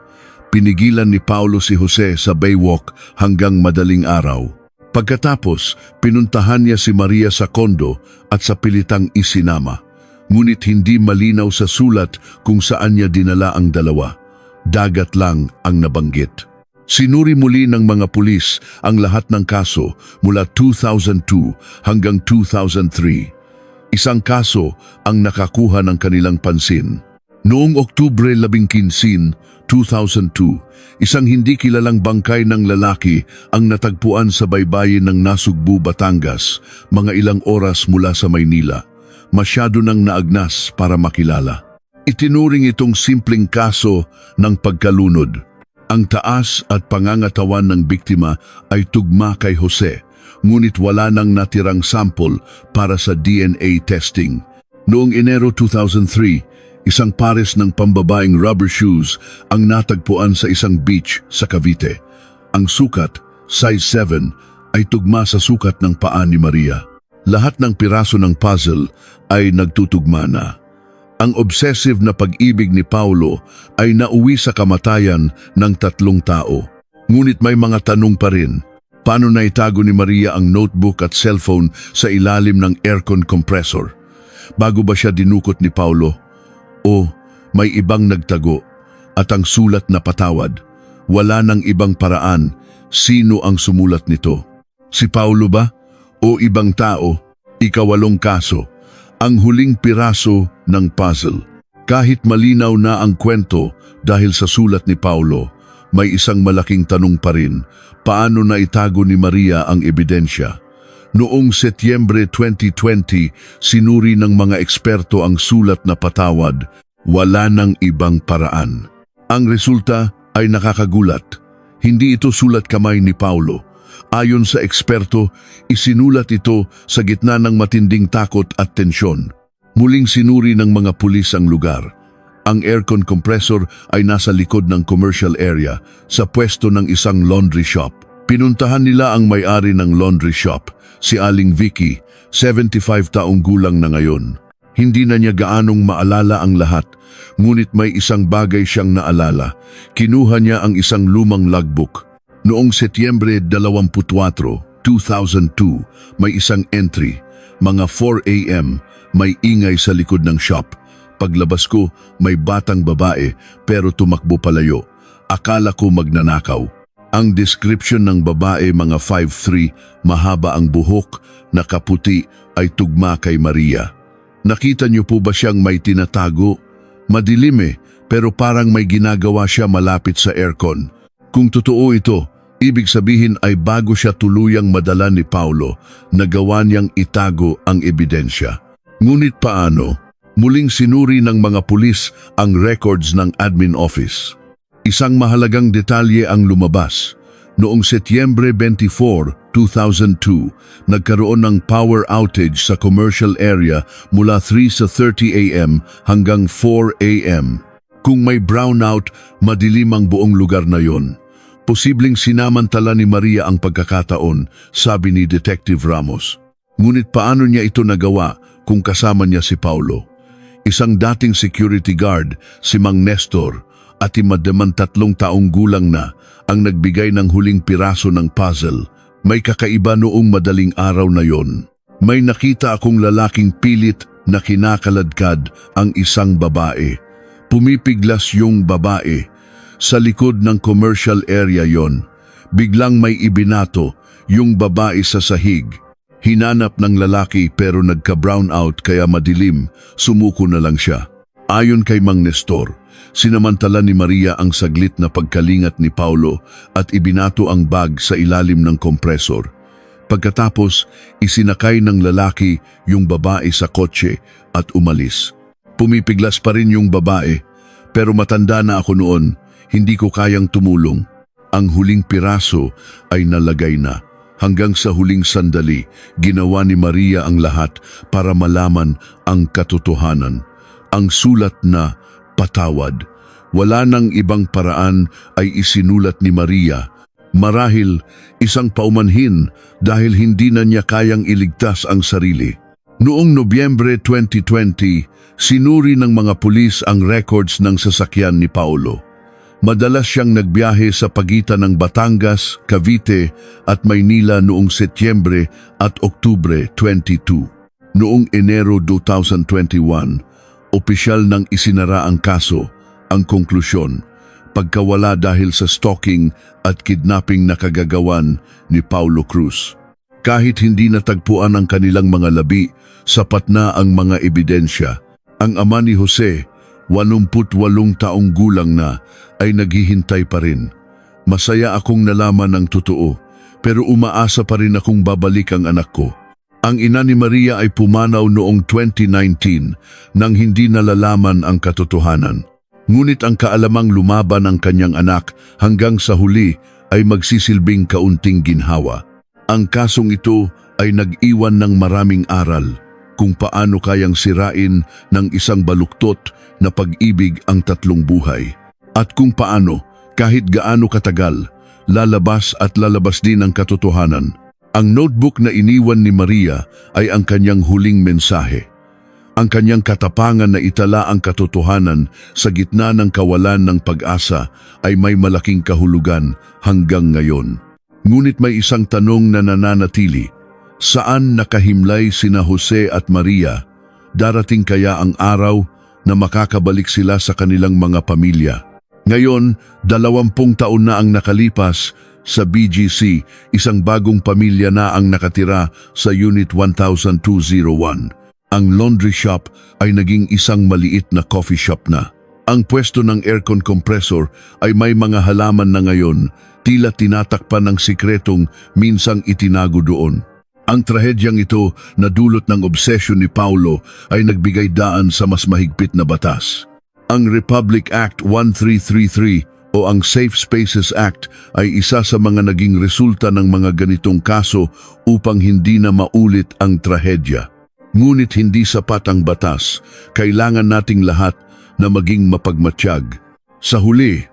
Pinigilan ni Paulo si Jose sa Baywalk hanggang madaling araw. Pagkatapos, pinuntahan niya si Maria sa kondo at sa pilitang isinama. Ngunit hindi malinaw sa sulat kung saan niya dinala ang dalawa. Dagat lang ang nabanggit. Sinuri muli ng mga pulis ang lahat ng kaso mula 2002 hanggang 2003. Isang kaso ang nakakuha ng kanilang pansin. Noong Oktubre 15, 2002, isang hindi kilalang bangkay ng lalaki ang natagpuan sa baybayin ng Nasugbu, Batangas, mga ilang oras mula sa Maynila. Masyado nang naagnas para makilala. Itinuring itong simpleng kaso ng pagkalunod. Ang taas at pangangatawan ng biktima ay tugma kay Jose, ngunit wala nang natirang sample para sa DNA testing. Noong Enero 2003, isang pares ng pambabaeng rubber shoes ang natagpuan sa isang beach sa Cavite. Ang sukat, size 7, ay tugma sa sukat ng paa ni Maria. Lahat ng piraso ng puzzle ay nagtutugma na. Ang obsessive na pag-ibig ni Paulo ay nauwi sa kamatayan ng 3 tao. Ngunit may mga tanong pa rin. Paano naitago ni Maria ang notebook at cellphone sa ilalim ng aircon compressor? Bago ba siya dinukot ni Paulo? O may ibang nagtago at ang sulat na patawad? Wala nang ibang paraan. Sino ang sumulat nito? Si Paulo ba? O ibang tao? Ikawalong kaso. Ang huling piraso ng puzzle. Kahit malinaw na ang kwento dahil sa sulat ni Paulo, may isang malaking tanong pa rin. Paano naitago ni Maria ang ebidensya? Noong Setyembre 2020, sinuri ng mga eksperto ang sulat na patawad. Wala nang ibang paraan. Ang resulta, ay nakakagulat. Hindi ito sulat kamay ni Paulo. Ayon sa eksperto, isinulat ito sa gitna ng matinding takot at tensyon. Muling sinuri ng mga pulis ang lugar. Ang aircon compressor ay nasa likod ng commercial area sa pwesto ng isang laundry shop. Pinuntahan nila ang may-ari ng laundry shop, si Aling Vicky, 75 taong gulang na ngayon. Hindi na niya gaanong maalala ang lahat, ngunit may isang bagay siyang naalala. Kinuha niya ang isang lumang logbook. Noong Setyembre 24, 2002, may isang entry. Mga 4 a.m., may ingay sa likod ng shop. Paglabas ko, may batang babae pero tumakbo palayo. Akala ko magnanakaw. Ang description ng babae, mga 5'3", mahaba ang buhok, nakaputi, ay tugma kay Maria. Nakita niyo po ba siyang may tinatago? Madilim pero parang may ginagawa siya malapit sa aircon. Kung totoo ito, ibig sabihin ay bago siya tuluyang madala ni Paulo, nagawa niyang itago ang ebidensya. Ngunit paano? Muling sinuri ng mga pulis ang records ng admin office. Isang mahalagang detalye ang lumabas. Noong Setyembre 24, 2002, nagkaroon ng power outage sa commercial area mula 3:30 a.m. hanggang 4 a.m. Kung may brownout, madilim ang buong lugar na yon. Posibleng sinamantala ni Maria ang pagkakataon, sabi ni Detective Ramos. Ngunit paano niya ito nagawa kung kasama niya si Paulo? Isang dating security guard, si Mang Nestor, at 53 taong gulang na ang nagbigay ng huling piraso ng puzzle. May kakaiba noong madaling araw na yon. May nakita akong lalaking pilit na kinakaladkad ang isang babae. Pumipiglas yung babae. Sa likod ng commercial area yon, biglang may ibinato yung babae sa sahig. Hinanap ng lalaki pero nagka-brownout kaya madilim, sumuko na lang siya. Ayon kay Mang Nestor, sinamantala ni Maria ang saglit na pagkalingat ni Paulo at ibinato ang bag sa ilalim ng kompresor. Pagkatapos, isinakay ng lalaki yung babae sa kotse at umalis. Pumipiglas pa rin yung babae, pero matanda na ako noon, hindi ko kayang tumulong. Ang huling piraso ay nalagay na. Hanggang sa huling sandali, ginawa ni Maria ang lahat para malaman ang katotohanan. Ang sulat na patawad. Wala nang ibang paraan ay isinulat ni Maria. Marahil isang paumanhin dahil hindi na niya kayang iligtas ang sarili. Noong Nobyembre 2020, sinuri ng mga pulis ang records ng sasakyan ni Paulo. Madalas siyang nagbiyahe sa pagitan ng Batangas, Cavite at Maynila noong Setyembre at Oktubre 22. Noong Enero 2021, opisyal nang isinara ang kaso. Ang konklusyon, pagkawala dahil sa stalking at kidnapping na kagagawan ni Paulo Cruz. Kahit hindi natagpuan ang kanilang mga labi, sapat na ang mga ebidensya. Ang ama ni Jose, 88 taong gulang na, ay naghihintay pa rin. Masaya akong nalaman ang totoo, pero umaasa pa rin akong babalik ang anak ko. Ang ina ni Maria ay pumanaw noong 2019 nang hindi nalalaman ang katotohanan. Ngunit ang kaalamang lumaban ng kanyang anak hanggang sa huli ay magsisilbing kaunting ginhawa. Ang kasong ito ay nag-iwan ng maraming aral kung paano kayang sirain ng isang baluktot na pag-ibig ang tatlong buhay. At kung paano, kahit gaano katagal, lalabas at lalabas din ang katotohanan. Ang notebook na iniwan ni Maria ay ang kanyang huling mensahe. Ang kanyang katapangan na itala ang katotohanan sa gitna ng kawalan ng pag-asa ay may malaking kahulugan hanggang ngayon. Ngunit may isang tanong na nananatili. Saan nakahimlay sina Jose at Maria? Darating kaya ang araw na makakabalik sila sa kanilang mga pamilya? Ngayon, 20 taon na ang nakalipas sa BGC, isang bagong pamilya na ang nakatira sa Unit 1201. Ang laundry shop ay naging isang maliit na coffee shop na. Ang pwesto ng aircon compressor ay may mga halaman na ngayon, tila tinatakpan ng sikretong minsang itinago doon. Ang trahedyang ito na dulot ng obsesyon ni Paulo ay nagbigay daan sa mas mahigpit na batas. Ang Republic Act 1333 o o ang Safe Spaces Act ay isa sa mga naging resulta ng mga ganitong kaso upang hindi na maulit ang trahedya. Ngunit hindi sapat ang batas, kailangan nating lahat na maging mapagmatsyag. Sa huli,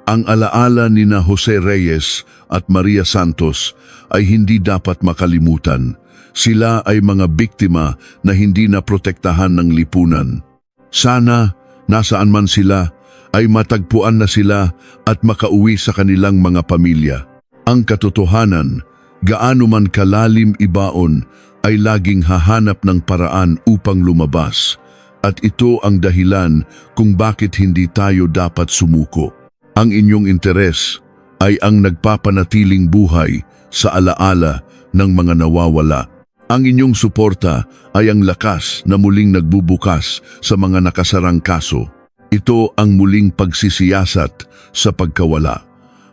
ang alaala ni na Jose Reyes at Maria Santos ay hindi dapat makalimutan. Sila ay mga biktima na hindi naprotektahan ng lipunan. Sana, nasaan man sila, ay matagpuan na sila at makauwi sa kanilang mga pamilya. Ang katotohanan, gaano man kalalim ibaon, ay laging hahanap ng paraan upang lumabas. At ito ang dahilan kung bakit hindi tayo dapat sumuko. Ang inyong interes ay ang nagpapanatiling buhay sa alaala ng mga nawawala. Ang inyong suporta ay ang lakas na muling nagbubukas sa mga nakasarang kaso. Ito ang muling pagsisiyasat sa pagkawala.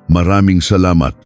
Maraming salamat.